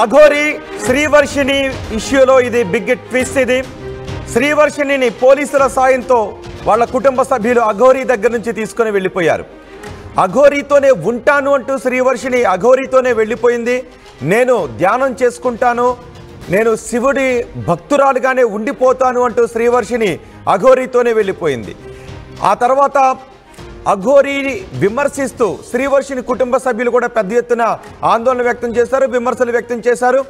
అఘోరి శ్రీవర్షిణి ఇష్యూలో ఇది big twist. ఇది శ్రీవర్షిణిని పోలీసుల సాయంతో వాళ్ళ కుటుంబ సభ్యులు అఘోరి దగ్గర నుంచి తీసుకొని వెళ్ళిపోయారు. అఘోరితోనే ఉంటాను అంటూ శ్రీవర్షిణి అఘోరితోనే వెళ్ళిపోయింది. నేను ధ్యానం చేసుకుంటాను, నేను శివుడి భక్తురాలుగానే ఉండిపోతాను అంటూ శ్రీవర్షిణి అఘోరితోనే వెళ్ళిపోయింది. ఆ తర్వాత అఘోరిని విమర్శిస్తూ శ్రీవర్షిణి కుటుంబ సభ్యులు కూడా పెద్ద ఎత్తున ఆందోళన వ్యక్తం చేశారు, విమర్శలు వ్యక్తం చేశారు.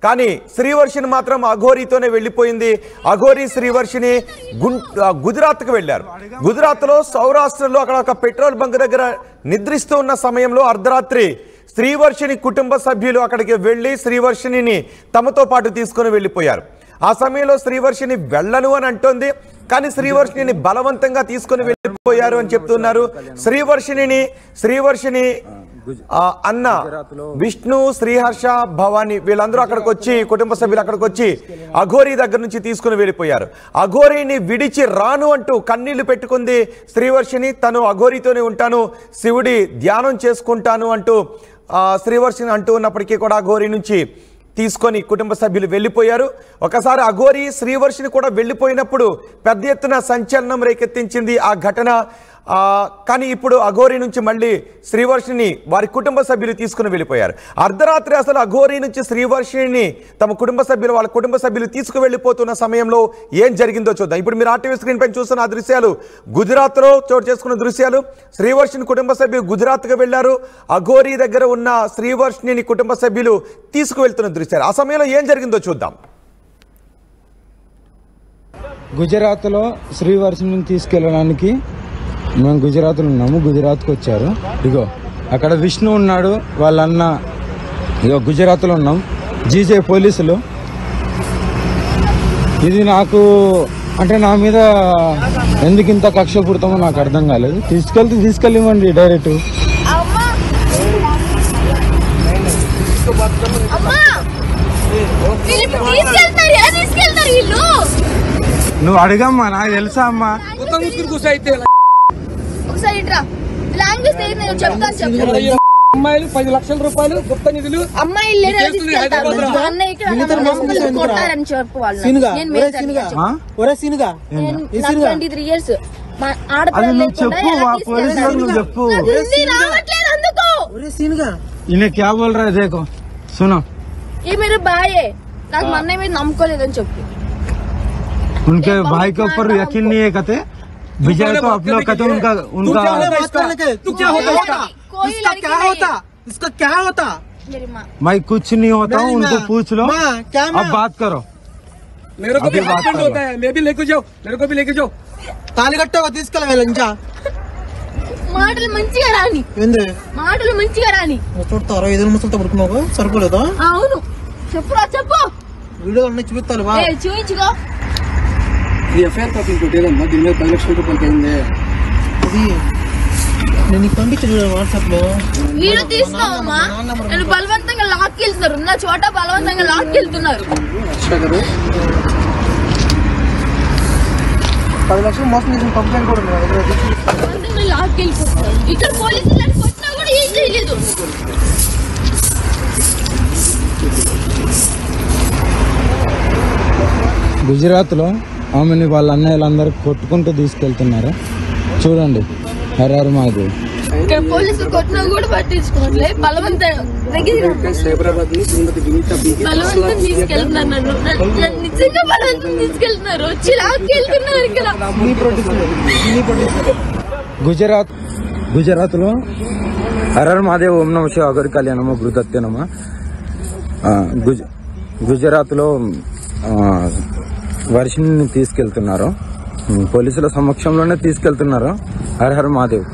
కానీ శ్రీవర్షిణి మాత్రం అఘోరితోనే వెళ్ళిపోయింది. అఘోరి శ్రీవర్షిణి గుజరాత్కు వెళ్ళారు. గుజరాత్లో సౌరాష్ట్రలో అక్కడ ఒక పెట్రోల్ బంక్ దగ్గర నిద్రిస్తూ ఉన్న సమయంలో అర్ధరాత్రి శ్రీవర్షిణి కుటుంబ సభ్యులు అక్కడికి వెళ్ళి శ్రీవర్షిణిని తమతో పాటు తీసుకొని వెళ్ళిపోయారు. ఆ సమయంలో శ్రీవర్షిణి వెళ్ళను అని అంటోంది, కానీ శ్రీవర్షిణిని బలవంతంగా తీసుకొని వెళ్ళిపోయారు అని చెప్తున్నారు. శ్రీవర్షిణి అన్న విష్ణు, శ్రీహర్ష, భవాని వీళ్ళందరూ అక్కడికి వచ్చి కుటుంబ సభ్యులు అక్కడికి వచ్చి అఘోరి దగ్గర నుంచి తీసుకుని వెళ్ళిపోయారు. అఘోరిని విడిచి రాను అంటూ కన్నీళ్లు పెట్టుకుంది శ్రీవర్షిణి. తను అఘోరితోనే ఉంటాను, శివుడి ధ్యానం చేసుకుంటాను అంటూ శ్రీవర్షిని అంటూ ఉన్నప్పటికీ కూడా అఘోరి నుంచి తీసుకొని కుటుంబ సభ్యులు వెళ్ళిపోయారు. ఒకసారి అఘోరి శ్రీవర్షిని కూడా వెళ్ళిపోయినప్పుడు పెద్ద ఎత్తున సంచలనం రేకెత్తించింది ఆ ఘటన. కానీ ఇప్పుడు అఘోరి నుంచి మళ్ళీ శ్రీవర్షిని వారి కుటుంబ సభ్యులు తీసుకుని వెళ్ళిపోయారు. అర్ధరాత్రి అసలు అఘోరి నుంచి శ్రీవర్షిని తమ కుటుంబ సభ్యులు వాళ్ళ కుటుంబ సభ్యులు తీసుకువెళ్ళిపోతున్న సమయంలో ఏం జరిగిందో చూద్దాం. ఇప్పుడు మీరు ఆర్టీవీ స్క్రీన్ పైన చూస్తున్న ఆ దృశ్యాలు గుజరాత్లో చోటు చేసుకున్న దృశ్యాలు. శ్రీవర్షిని కుటుంబ సభ్యులు గుజరాత్కు వెళ్లారు. అఘోరి దగ్గర ఉన్న శ్రీవర్షిని కుటుంబ సభ్యులు తీసుకువెళ్తున్న దృశ్యాలు. ఆ సమయంలో ఏం జరిగిందో చూద్దాం. గుజరాత్లో శ్రీవర్షిని తీసుకెళ్ళడానికి మేము గుజరాత్లో ఉన్నాము. గుజరాత్కి వచ్చారు. ఇగో అక్కడ విష్ణు ఉన్నాడు, వాళ్ళ అన్న. ఇగో గుజరాత్లో ఉన్నాం. జీజే పోలీసులు. ఇది నాకు అంటే నా మీద ఎందుకు ఇంత కక్ష పుడతామో నాకు అర్థం కాలేదు. తీసుకెళ్ళివ్వండి డైరెక్ట్. నువ్వు అడగమ్మా, నాకు తెలుసా అమ్మా. అమ్మాయిలు 10 లక్షల రూపాయలు గుప్త నిధులు అమ్మాయిలు क्या बोल रहा है देखो सुनो ये मेरे भाई है నాకు మా అన్నయ్య మీద నమ్మకోలేదని చెప్పు उनके भाई के ऊपर यकीन नहीं है कहते विजय को अपना कहते उनका तू क्या होता इसका क्या होता इसका क्या होता मेरी माँ मैं कुछ नहीं होता हूँ उनको पूछ लो अब बात करो मेरे को भी हस्बैंड होता है मैं भी लेके जाओ मेरे को भी लेके जाओ తాళి కట్టవ తీసుకెళ్ళ లంచా మాటలు మంచిగా రాని మాటలు మంచిగా రాని చూడతా 25 నిమిషాలతో పడుకున్నావు సరిపోలేదా అవును చెప్పురా చెప్పు వీడియో అన్ని చూపిస్తాను బా చూయించుకో ఈ ఎఫ్ఐఆర్ కాపీ కొట్టేదమ్మా దీని మీద 10 లక్షల రూపాయలు అయింది అది నేను నీకు పంపించాను వాట్సాప్ లో వీడియో తీస్తున్నావమ్మా నేను బలవంతంగా లాక్కి వెళ్తున్నారు ఉన్న చోట బలవంతంగా లాక్కి వెళ్తున్నారు 10 లక్షలు మోసం చేసిన కంప్లైంట్ కూడా బలవంతంగా లాక్కి వెళ్ళిపోతున్నారు ఇక్కడ పోలీసులు అని కొట్టినా కూడా ఏం చేయలేదు గుజరాత్లో ఆమెని వాళ్ళ అన్నయ్యలందరూ కొట్టుకుంటూ తీసుకెళ్తున్నారు. చూడండి హరారు మాది ఇక్కడ పోలీసులు కొట్టినా కూడా పట్టించుకోవట్లే బలవంతంగా తీసుకెళ్తున్నారు నన్ను నిజంగా బలవంతం తీసుకెళ్తున్నారు వచ్చి లాక్కి వెళ్తున్నారు ఇక్కడ గుజరాత్లో హరర్ మహాదేవ్ ఓం నమ శివాయ అఘోరి కళ్యాణమ గురుదత్తే నమ. గుజరాత్లో వర్షిని తీసుకెళ్తున్నారు. పోలీసుల సమక్షంలోనే తీసుకెళ్తున్నారు. Her her Mahadev.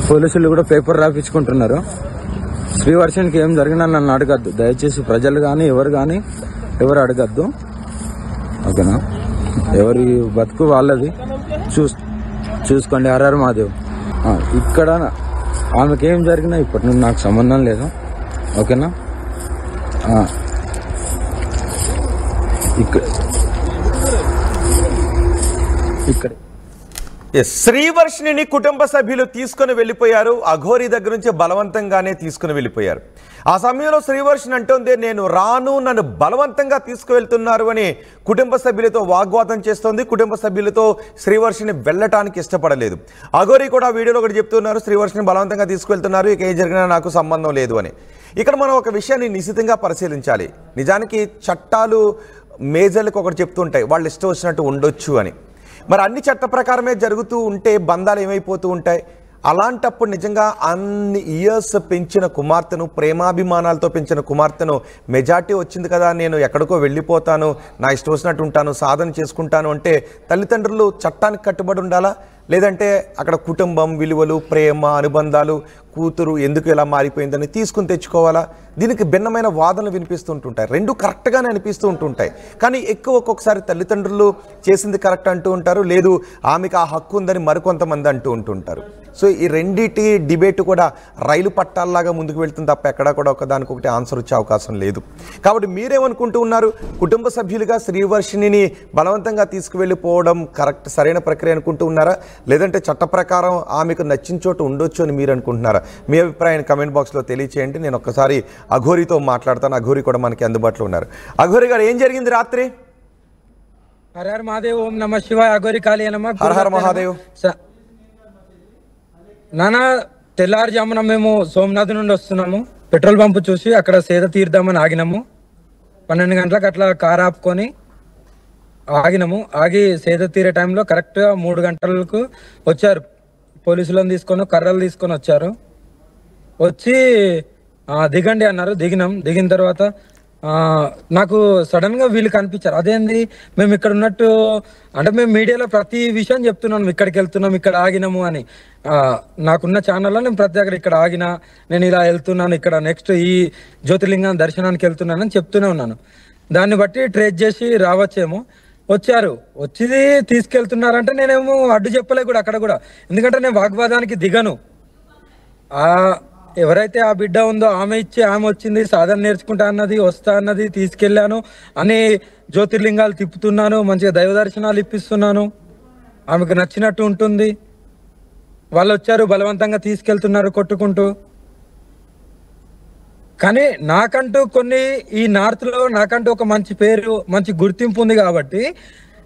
పోలీసులు కూడా పేపర్ రాపించుకుంటున్నారు. శ్రీవర్షినికి ఏం జరిగినా నన్ను అడగద్దు దయచేసి. ప్రజలు కానీ ఎవరు అడగద్దు, ఓకేనా? ఎవరి బతుకు వాళ్ళది చూసుకోండి. Her her Mahadev. ఇక్కడ ఆమెకి ఏం జరిగినా ఇప్పటి నుండి నాకు సంబంధం లేదు, ఓకేనా? ఇక్కడ శ్రీవర్షిణిని కుటుంబ సభ్యులు తీసుకుని వెళ్ళిపోయారు. అఘోరి దగ్గర నుంచి బలవంతంగానే తీసుకుని వెళ్ళిపోయారు. ఆ సమయంలో శ్రీవర్షిణి అంటోంది, నేను రాను, నన్ను బలవంతంగా తీసుకువెళ్తున్నారు అని కుటుంబ సభ్యులతో వాగ్వాదం చేస్తోంది. కుటుంబ సభ్యులతో శ్రీవర్షిణి వెళ్ళటానికి ఇష్టపడలేదు. అఘోరి కూడా వీడియోలో ఒకటి చెప్తున్నారు, శ్రీవర్షిని బలవంతంగా తీసుకువెళ్తున్నారు, ఇక ఏం జరిగినా నాకు సంబంధం లేదు అని. ఇక్కడ మనం ఒక విషయాన్ని నిశితంగా పరిశీలించాలి. నిజానికి చట్టాలు మేజర్లకు ఒకటి చెప్తుంటాయి, వాళ్ళు ఇష్టం వచ్చినట్టు ఉండొచ్చు అని. మరి అన్ని చట్ట ప్రకారమే జరుగుతూ ఉంటే బంధాలు ఏమైపోతూ ఉంటాయి? అలాంటప్పుడు నిజంగా అన్ని ఇయర్స్ పెంచిన కుమార్తెను, ప్రేమాభిమానాలతో పెంచిన కుమార్తెను మెజార్టీ వచ్చింది కదా, నేను ఎక్కడికో వెళ్ళిపోతాను, నా ఇష్టం వచ్చినట్టు ఉంటాను, సాధన చేసుకుంటాను అంటే తల్లిదండ్రులు చట్టానికి కట్టుబడి ఉండాలా? లేదంటే అక్కడ కుటుంబం విలువలు, ప్రేమ, అనుబంధాలు, కూతురు ఎందుకు ఇలా మారిపోయిందని తీసుకుని తెచ్చుకోవాలా? దీనికి భిన్నమైన వాదనలు వినిపిస్తుంటుంటాయి. రెండు కరెక్ట్గానే అనిపిస్తూ ఉంటుంటాయి. కానీ ఎక్కువ ఒక్కొక్కసారి తల్లిదండ్రులు చేసింది కరెక్ట్ అంటూ ఉంటారు, లేదు ఆమెకు ఆ హక్కు ఉందని మరికొంతమంది అంటూ ఉంటుంటారు. సో ఈ రెండిటి డిబేట్ కూడా రైలు పట్టాల్లాగా ముందుకు వెళ్తుంది తప్ప ఎక్కడా కూడా ఒకదానికొకటి ఆన్సర్ వచ్చే అవకాశం లేదు. కాబట్టి మీరేమనుకుంటూ ఉన్నారు? కుటుంబ సభ్యులుగా శ్రీవర్షిణిని బలవంతంగా తీసుకువెళ్ళిపోవడం కరెక్ట్, సరైన ప్రక్రియ అనుకుంటూ ఉన్నారా? లేదంటే చట్ట ప్రకారం ఆమెకు నచ్చిన చోట ఉండొచ్చు అని మీరు అనుకుంటున్నారా? మీ అభిప్రాయాన్ని కమెంట్ బాక్స్లో తెలియచేయండి. నేను ఒక్కసారి అఘోరితో మాట్లాడతాను. అఘోరి కూడా మనకి అందుబాటులో ఉన్నారు. అఘోరి గారు, ఏం జరిగింది రాత్రి? హర హర మహాదేవ్, ఓం నమ శివాయ, అఘోరి కాళీ నమ. హర హర మహాదేవ్. నాన్న, తెల్లారుజామున మేము సోమనాథ్ నుండి వస్తున్నాము. పెట్రోల్ పంపు చూసి అక్కడ సేద తీర్దామని ఆగినాము. 12 గంటలకు అట్లా కారు ఆపుకొని ఆగినాము. ఆగి సేద తీరే టైంలో కరెక్ట్గా 3 గంటలకు వచ్చారు పోలీసులను తీసుకొని, కర్రలు తీసుకొని వచ్చారు. వచ్చి దిగండి అన్నారు. దిగిన తర్వాత నాకు సడన్ గా వీళ్ళు కనిపించారు. అదేంది, మేము ఇక్కడ ఉన్నట్టు, అంటే మేము మీడియాలో ప్రతి విషయం చెప్తున్నాను, ఇక్కడికి వెళ్తున్నాం, ఇక్కడ ఆగినాము అని. నాకున్న ఛానల్లో నేను ప్రతి దగ్గర ఇక్కడ ఆగినా, నేను ఇలా వెళ్తున్నాను, ఇక్కడ నెక్స్ట్ ఈ జ్యోతిర్లింగం దర్శనానికి వెళ్తున్నానని చెప్తూనే ఉన్నాను. దాన్ని బట్టి ట్రేస్ చేసి రావచ్చేమో. వచ్చారు, వచ్చి తీసుకెళ్తున్నారంటే నేనేమో అడ్డు చెప్పలే కూడా అక్కడ కూడా, ఎందుకంటే నేను వాగ్వాదానికి దిగను. ఎవరైతే ఆ బిడ్డ ఉందో ఆమె ఇచ్చి, ఆమె వచ్చింది, సాధన నేర్చుకుంటా అన్నది, వస్తా అన్నది, తీసుకెళ్ళాను అని జ్యోతిర్లింగాలు తిప్పుతున్నాను, మంచిగా దైవ దర్శనాలు ఇప్పిస్తున్నాను, ఆమెకు నచ్చినట్టు ఉంటుంది. వాళ్ళు వచ్చారు, బలవంతంగా తీసుకెళ్తున్నారు కొట్టుకుంటూ. కానీ నాకంటూ కొన్ని, ఈ నార్త్ లో నాకంటూ ఒక మంచి పేరు, మంచి గుర్తింపు ఉంది కాబట్టి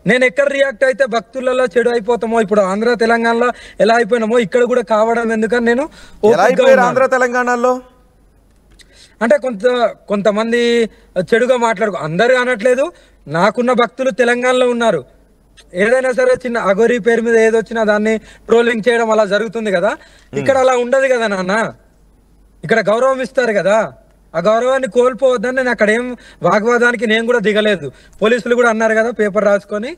నేను ఎక్కడ రియాక్ట్ అయితే భక్తులలో చెడు అయిపోతామో, ఇప్పుడు ఆంధ్ర తెలంగాణలో ఎలా అయిపోయినామో ఇక్కడ కూడా కావడం ఎందుకని నేను ఆంధ్ర తెలంగాణలో అంటే కొంతమంది చెడుగా మాట్లాడుకో, అందరూ అనట్లేదు, నాకున్న భక్తులు తెలంగాణలో ఉన్నారు. ఏదైనా సరే చిన్న అఘోరి పేరు మీద ఏదొచ్చినా దాన్ని ట్రోలింగ్ చేయడం అలా జరుగుతుంది కదా. ఇక్కడ అలా ఉండదు కదా నాన్న, ఇక్కడ గౌరవం ఇస్తారు కదా. ఆ గౌరవాన్ని కోల్పోవద్దని నేను అక్కడ ఏం వాగ్వాదానికి నేను కూడా దిగలేదు. పోలీసులు కూడా అన్నారు కదా, పేపర్ రాసుకొని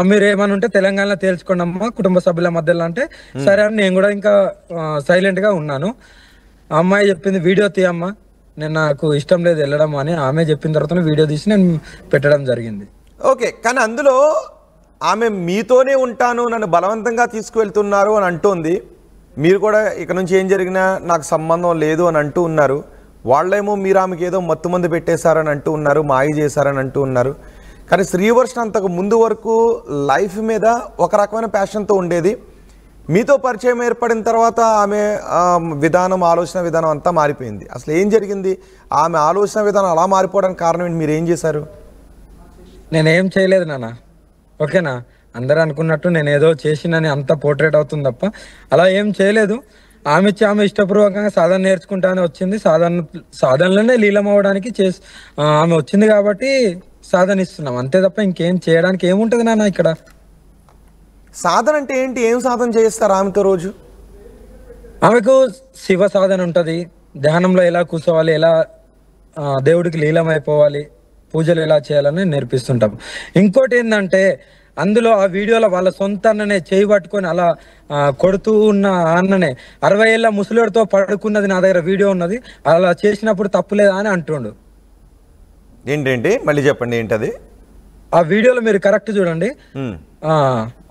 మీరు ఏమని ఉంటే తెలంగాణలో తేల్చుకోండి అమ్మా కుటుంబ సభ్యుల మధ్యలో అంటే సరే అని నేను కూడా ఇంకా సైలెంట్ గా ఉన్నాను. ఆ అమ్మాయి చెప్పింది వీడియో తీయమ్మా, నేను నాకు ఇష్టం లేదు వెళ్ళడం అని ఆమె చెప్పిన తర్వాత వీడియో తీసి నేను పెట్టడం జరిగింది. ఓకే, కానీ అందులో ఆమె మీతోనే ఉంటాను, నన్ను బలవంతంగా తీసుకువెళ్తున్నారు అని అంటోంది. మీరు కూడా ఇక నుంచి ఏం జరిగినా నాకు సంబంధం లేదు అని అంటూ ఉన్నారు. వాళ్ళేమో మీరు ఆమెకి ఏదో మత్తు మందు పెట్టేశారని అంటూ ఉన్నారు, మాయ చేశారని అంటూ ఉన్నారు. కానీ శ్రీవర్షిణి అంతకు ముందు వరకు లైఫ్ మీద ఒక రకమైన ప్యాషన్తో ఉండేది. మీతో పరిచయం ఏర్పడిన తర్వాత ఆమె విధానం, ఆలోచన విధానం అంతా మారిపోయింది. అసలు ఏం జరిగింది? ఆమె ఆలోచన విధానం అలా మారిపోవడానికి కారణం ఏంటి? మీరు ఏం చేశారు? నేనేం చేయలేదు నాన్న, ఓకేనా? అందరూ అనుకున్నట్టు నేను ఏదో చేసినని అంత పోర్ట్రేట్ అవుతుంది తప్ప అలా ఏం చేయలేదు. ఆమె ఇష్టపూర్వకంగా సాధన నేర్చుకుంటానే వచ్చింది. సాధనలోనే లీలం అవ్వడానికి ఆమె వచ్చింది కాబట్టి సాధన ఇస్తున్నాం అంతే తప్ప ఇంకేం చేయడానికి ఏముంటది నాన్న ఇక్కడ. సాధన అంటే ఏంటి? ఏం సాధన చేస్తారు ఆమెతో రోజు? ఆమెకు శివ సాధన ఉంటది, ధ్యానంలో ఎలా కూర్చోవాలి, ఎలా దేవుడికి లీలం అయిపోవాలి, పూజలు ఎలా చేయాలని నేర్పిస్తుంటాం. ఇంకోటి ఏంటంటే అందులో ఆ వీడియోలో వాళ్ళ సొంత అన్ననే చేయి పట్టుకొని అలా కొడుతూ ఉన్న అన్ననే 60 ఏళ్ళ ముసలితో పడుకున్నది నా దగ్గర వీడియో ఉన్నది. అలా చేసినప్పుడు తప్పులేదా అని అంటుండు. ఏంటంటే మళ్ళీ చెప్పండి ఏంటది? ఆ వీడియోలో మీరు కరెక్ట్ చూడండి.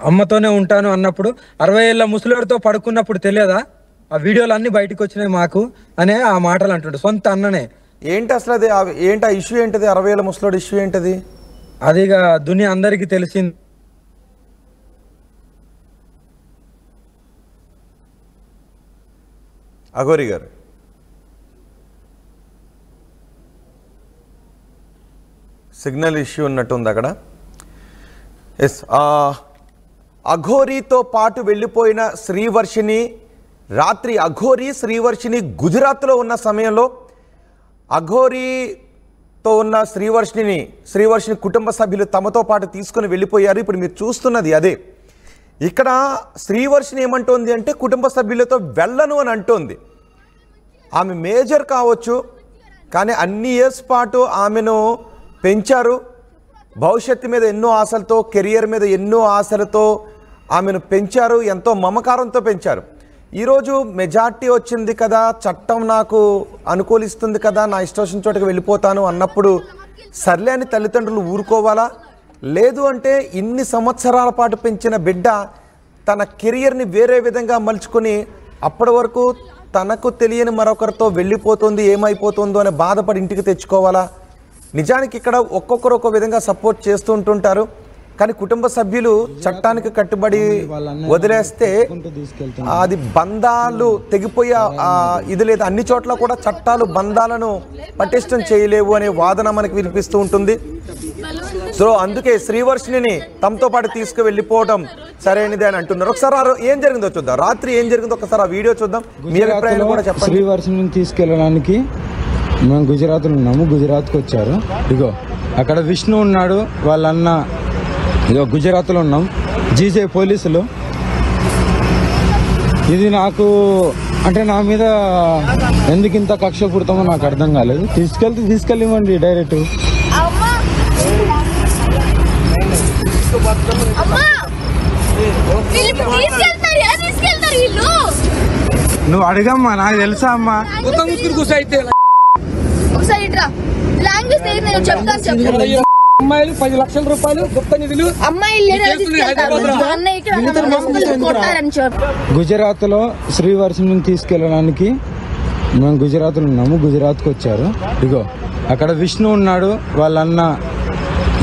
అమ్మతోనే ఉంటాను అన్నప్పుడు 60 ఏళ్ళ ముసలితో పడుకున్నప్పుడు తెలియదా? ఆ వీడియోలు అన్ని బయటకు వచ్చినాయి మాకు అనే ఆ మాటలు అంటుండు సొంత అన్ననే. ఏంటి అసలు అది? ఏంటి ఆ ఇష్యూ ఏంటది? 60 ఏళ్ళ ముసలోడు ఇష్యూ ఏంటది? అదిగా దునియా అందరికీ తెలిసింది. అఘోరి గారు. సిగ్నల్ ఇష్యూ ఉన్నట్టుంది అక్కడ. ఎస్, అఘోరీతో పాటు వెళ్ళిపోయిన శ్రీవర్షిని రాత్రి శ్రీవర్షిని గుజరాత్లో ఉన్న సమయంలో అఘోరీతో ఉన్న శ్రీవర్షిని కుటుంబ సభ్యులు తమతో పాటు తీసుకుని వెళ్ళిపోయారు. ఇప్పుడు మీరు చూస్తున్నది అదే. ఇక్కడ శ్రీవర్షిని ఏమంటోంది అంటే కుటుంబ సభ్యులతో వెళ్ళను అని అంటోంది. ఆమె మేజర్ కావచ్చు, కానీ అన్ని ఇయర్స్ పాటు ఆమెను పెంచారు. భవిష్యత్తు మీద ఎన్నో ఆశలతో, కెరియర్ మీద ఎన్నో ఆశలతో ఆమెను పెంచారు, ఎంతో మమకారంతో పెంచారు. ఈరోజు మెజార్టీ వచ్చింది కదా, చట్టం నాకు అనుకూలిస్తుంది కదా, నా ఇష్టం వచ్చిన చోటకి వెళ్ళిపోతాను అన్నప్పుడు సర్లే అని తల్లిదండ్రులు ఊరుకోవాలా? లేదు అంటే ఇన్ని సంవత్సరాల పాటు పెంచిన బిడ్డ తన కెరియర్ని వేరే విధంగా మలుచుకొని అప్పటి వరకు తనకు తెలియని మరొకరితో వెళ్ళిపోతుంది, ఏమైపోతుందో అని బాధపడి ఇంటికి తెచ్చుకోవాలా? నిజానికి ఇక్కడ ఒక్కొక్కరు ఒక్కో విధంగా సపోర్ట్ చేస్తూ ఉంటుంటారు, కానీ కుటుంబ సభ్యులు చట్టానికి కట్టుబడి వదిలేస్తే అది బంధాలు తెగిపోయే ఇది లేదు. అన్ని చోట్ల కూడా చట్టాలు బంధాలను పటిష్టం చేయలేవు అనే వాదన మనకు వినిపిస్తూ ఉంటుంది. సో అందుకే శ్రీవర్షిని తమతో పాటు తీసుకువెళ్ళిపోవడం సరైనది అని అంటున్నారు. ఒకసారి ఏం జరిగిందో చూద్దాం, రాత్రి ఏం జరిగిందో ఒకసారి ఆ వీడియో చూద్దాం, మీ అభిప్రాయాలు కూడా చెప్పండి. శ్రీవర్షిని తీసుకెళ్ళడానికి మేము గుజరాత్లో ఉన్నాము, గుజరాత్కి వచ్చారు. ఇగో అక్కడ విష్ణు ఉన్నాడు, వాళ్ళ అన్న. ఇగో గుజరాత్లో ఉన్నాం, జీజే పోలీసులు. ఇది నాకు అంటే నా మీద ఎందుకు ఇంత కక్ష పుడతామో నాకు అర్థం కాలేదు. తీసుకెళ్ళివ్వండి డైరెక్ట్. నువ్వు అడగమ్మా, నాకు తెలుసా అమ్మా. అమ్మాయిలు 10 లక్షల రూపాయలు గుప్త నిధులు గుజరాత్ లో శ్రీవర్షిని తీసుకెళ్ళడానికి మేము గుజరాత్లో ఉన్నాము, గుజరాత్కి వచ్చారు. ఇగో అక్కడ విష్ణు ఉన్నాడు, వాళ్ళ అన్న.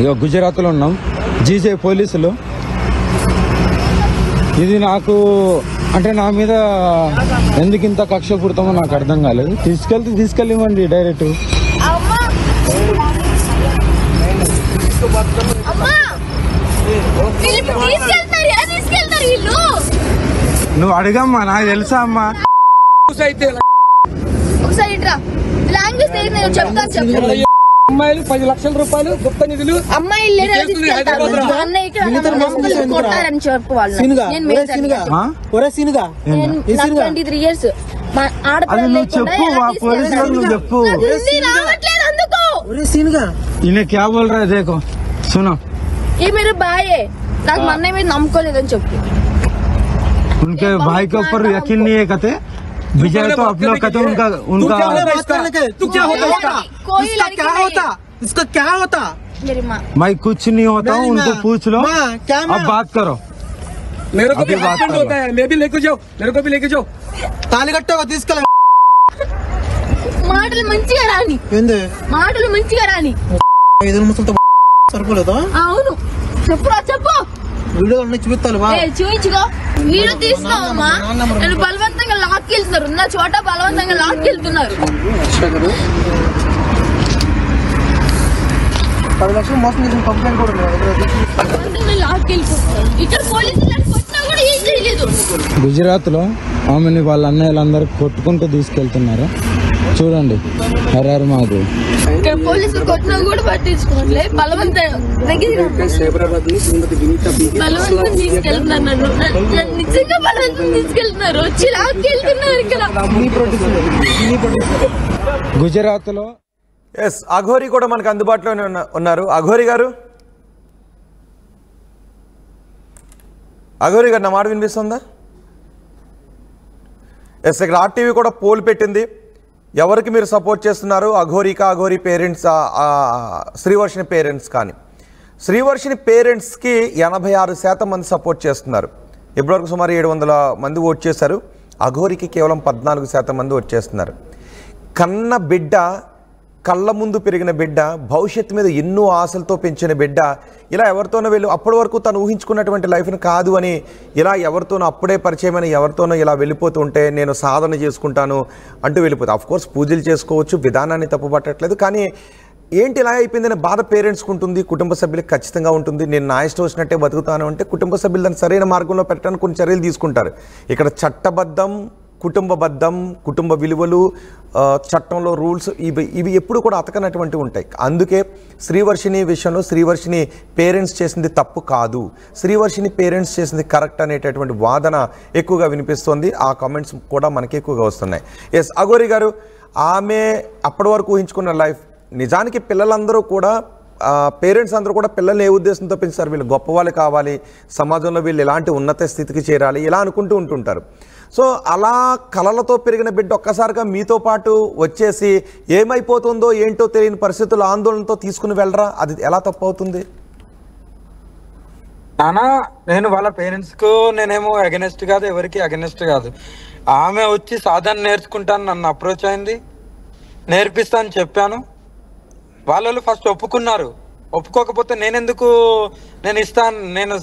ఇగో గుజరాత్లో ఉన్నాం, జీజే పోలీసులు. ఇది నాకు అంటే నా మీద ఎందుకు ఇంత కక్ష పుడతామో నాకు అర్థం కాలేదు. తీసుకెళ్ళివ్వండి డైరెక్ట్. నువ్వు అడగమ్మా, నాకు తెలుసా అమ్మా. అమ్మాయిలు 10 లక్షల రూపాయలు గుప్త నిధులు చెప్పు. इन्हें क्या बोल रहा है देखो सुनो. ये मेरे भाई है, నాకు మా అన్నయ్య మీద నమ్మకం లేదని చెప్పు. उनके भाई के ऊपर यकीन नहीं है कहते. विजय तो अपना कहते उनका तू क्या होता इसका क्या होता, इसका क्या होता. मेरी माँ, मैं कुछ नहीं होता हूँ, उनको पूछ लो. अब बात करो. मेरे को भी हस्बैंड होता है, मैं भी लेके जाओ, मेरे को भी लेके जाओ. తాళి కట్టగా తీసుకెళ్ళ. మాటలు మంచిగా రాని, మాటలు మంచిగా రాని. సరిపోలేదా? అవును, చెప్పురా చెప్పు. వీడియో చూపిస్తాను, చూపించుకో. వీడియో తీసుకోవమ్మా. నేను బలవంతంగా లాక్కెళ్తున్నారు, ఉన్న చోట బలవంతంగా లాక్కెళ్తున్నారు. 10 లక్షలు మోసం చేసిన కంప్లైంట్ కూడా లాక్కెళ్ళిపోతున్నారు. ఇక్కడ పోలీసులు కొట్టినా కూడా ఏం చేయలేదు. గుజరాత్ లో ఆమెని వాళ్ళ అన్నయ్యలందరూ కొట్టుకుంటూ తీసుకెళ్తున్నారు. చూడండి, హరారు మాకు ఇక్కడ పోలీసులు కొట్టినా కూడా పట్టించుకోవట్లే. బలవంతం తీసుకెళ్తున్నారు, నన్ను నిజంగా బలవంతం తీసుకెళ్తున్నారు. వచ్చి లాక్కెళ్తున్నారు ఇక్కడ గుజరాత్ లో. ఎస్, అఘోరి కూడా మనకు అందుబాటులోనే ఉన్నారు. అఘోరి గారు, నా మాట వినిపిస్తుందా? ఎస్, ఇక్కడ ఆర్టీవీ కూడా పోల్ పెట్టింది. ఎవరికి మీరు సపోర్ట్ చేస్తున్నారు, అఘోరి పేరెంట్స్, శ్రీవర్షిని పేరెంట్స్? కానీ శ్రీవర్షిని పేరెంట్స్కి 86% మంది సపోర్ట్ చేస్తున్నారు. ఇప్పటివరకు సుమారు 700 మంది ఓట్ చేశారు. అఘోరికి కేవలం 14% మంది ఓట్ చేస్తున్నారు. కన్న బిడ్డ కళ్ళ ముందు పెరిగిన బిడ్డ, భవిష్యత్తు మీద ఎన్నో ఆశలతో పెంచిన బిడ్డ ఇలా ఎవరితోనో అప్పటి వరకు తను ఊహించుకున్నటువంటి లైఫ్ని కాదు అని ఇలా ఎవరితోనో అప్పుడే పరిచయమైన ఎవరితోనో ఇలా వెళ్ళిపోతూ ఉంటే నేను సాధన చేసుకుంటాను అంటూ వెళ్ళిపోతాను. ఆఫ్కోర్స్ పూజలు చేసుకోవచ్చు, విధానాన్ని తప్పుపట్టట్లేదు. కానీ ఏంటి ఇలా అయిపోయిందని బాధ పేరెంట్స్కి ఉంటుంది, కుటుంబ సభ్యులకు ఖచ్చితంగా ఉంటుంది. నేను నా ఇష్టం వచ్చినట్టే బతుకుతాను అంటే కుటుంబ సభ్యులు దాన్ని సరైన మార్గంలో పెట్టడానికి కొన్ని చర్యలు తీసుకుంటారు. ఇక్కడ చట్టబద్ధం, కుటుంబబద్ధం, కుటుంబ విలువలు, చట్టంలో రూల్స్ ఇవి ఎప్పుడు కూడా అతకనటువంటివి ఉంటాయి. అందుకే శ్రీవర్షిణి విషయంలో శ్రీవర్షిణి పేరెంట్స్ చేసింది తప్పు కాదు, శ్రీవర్షిణి పేరెంట్స్ చేసింది కరెక్ట్ అనేటటువంటి వాదన ఎక్కువగా వినిపిస్తుంది. ఆ కామెంట్స్ కూడా మనకి ఎక్కువగా వస్తున్నాయి. ఎస్ అఘోరి గారు, ఆమె అప్పటి వరకు ఊహించుకున్న లైఫ్, నిజానికి పిల్లలందరూ కూడా పేరెంట్స్ అందరూ కూడా పిల్లల్ని ఏ ఉద్దేశంతో పెంచుతారు, వీళ్ళు గొప్పవాళ్ళు కావాలి, సమాజంలో వీళ్ళు ఎలాంటి ఉన్నత స్థితికి చేరాలి ఇలా అనుకుంటూ ఉంటుంటారు. సో అలా కలలతో పెరిగిన బిడ్డ ఒక్కసారిగా మీతో పాటు వచ్చేసి ఏమైపోతుందో ఏంటో తెలియని పరిస్థితుల్లో ఆందోళనతో తీసుకుని వెళ్ళరా, అది ఎలా తప్పు అవుతుంది? నానా, నేను వాళ్ళ పేరెంట్స్ కు నేనేమో అగెనెస్ట్ కాదు, ఎవరికి అగెనెస్ట్ కాదు. ఆమె వచ్చి సాధన నేర్చుకుంటాను నన్ను అప్రోచ్ అయింది, నేర్పిస్తాను చెప్పాను. వాళ్ళు ఫస్ట్ ఒప్పుకున్నారు. ఒప్పుకోకపోతే నేను ఇస్తాను, నేను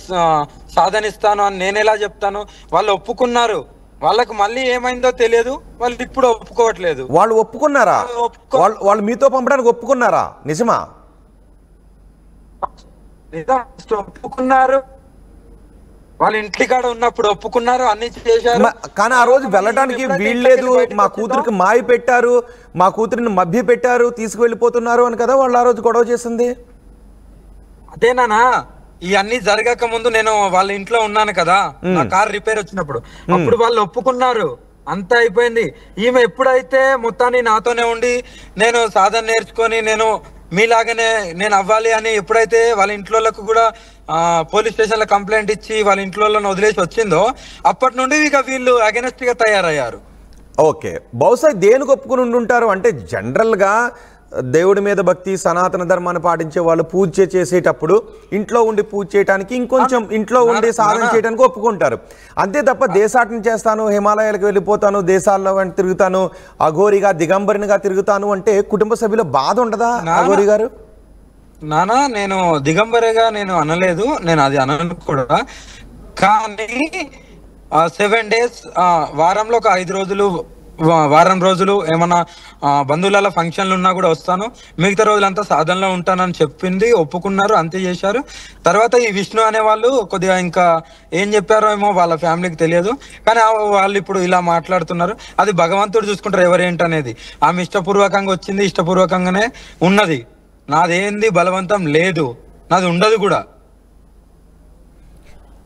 సాధన ఇస్తాను అని నేను ఎలా చెప్తాను? వాళ్ళు ఒప్పుకున్నారు, వాళ్ళకి మళ్ళీ ఏమైందో తెలియదు, వాళ్ళు ఇప్పుడు ఒప్పుకోవట్లేదు. వాళ్ళు ఒప్పుకున్నారా? వాళ్ళు మీతో పంపడానికి ఒప్పుకున్నారా? నిజమా? ఒప్పుకున్నారు, వాళ్ళ ఇంటి కాడ ఉన్నప్పుడు ఒప్పుకున్నారు, అన్ని చేశారు. కానీ ఆ రోజు వెళ్ళడానికి వీల్లేదు, మా కూతురికి మాయ పెట్టారు, మా కూతురిని మభ్య పెట్టారు, తీసుకువెళ్ళిపోతున్నారు అని కదా వాళ్ళు ఆ రోజు గొడవ చేసింది. అదేనా, ఇవన్నీ జరగక ముందు నేను వాళ్ళ ఇంట్లో ఉన్నాను కదా, నా కార్ రిపేర్ వచ్చినప్పుడు, అప్పుడు వాళ్ళు ఒప్పుకున్నారు, అంతా అయిపోయింది. ఈమె ఎప్పుడైతే మొత్తాన్ని నాతోనే ఉండి నేను సాధన నేర్చుకొని నేను మీలాగానే నేను అవ్వాలి అని ఎప్పుడైతే వాళ్ళ ఇంట్లోకి కూడా పోలీస్ స్టేషన్ లో కంప్లైంట్ ఇచ్చి వాళ్ళ ఇంట్లో వదిలేసి వచ్చిందో, అప్పటి నుండి ఇక వీళ్ళు అగెనెస్ట్ గా తయారయ్యారు. ఓకే, బహుశా దేనికి ఒప్పుకుని ఉండుంటారు అంటే జనరల్గా దేవుడి మీద భక్తి, సనాతన ధర్మాన్ని పాటించే వాళ్ళు పూజ చేసేటప్పుడు ఇంట్లో ఉండి పూజ చేయడానికి, ఇంకొంచెం ఇంట్లో ఉండి సాధన చేయడానికి ఒప్పుకుంటారు. అంతే తప్ప దేశాటన చేస్తాను, హిమాలయాలకు వెళ్ళిపోతాను, దేశాల్లో తిరుగుతాను, అఘోరిగా దిగంబరినిగా తిరుగుతాను అంటే కుటుంబ సభ్యుల బాధ ఉండదా అఘోరి గారు? నానా, నేను దిగంబరిగా నేను అనలేదు, నేను అది అనను కూడా. కానీ 7 days, వారంలో ఒక 5 రోజులు, వారం రోజులు ఏమన్నా బంధువుల ఫంక్షన్లు ఉన్నా కూడా వస్తాను, మిగతా రోజులంతా సాధనలో ఉంటానని చెప్పింది, ఒప్పుకున్నారు, అంతే చేశారు. తర్వాత ఈ విష్ణు అనే వాళ్ళు కొద్దిగా ఇంకా ఏం చెప్పారో ఏమో వాళ్ళ ఫ్యామిలీకి తెలియదు, కానీ వాళ్ళు ఇప్పుడు ఇలా మాట్లాడుతున్నారు. అది భగవంతుడు చూసుకుంటారు ఎవరేంటనేది. ఆమె ఇష్టపూర్వకంగా వచ్చింది, ఇష్టపూర్వకంగానే ఉన్నది. నాదేంది బలవంతం లేదు, నాది ఉండదు కూడా.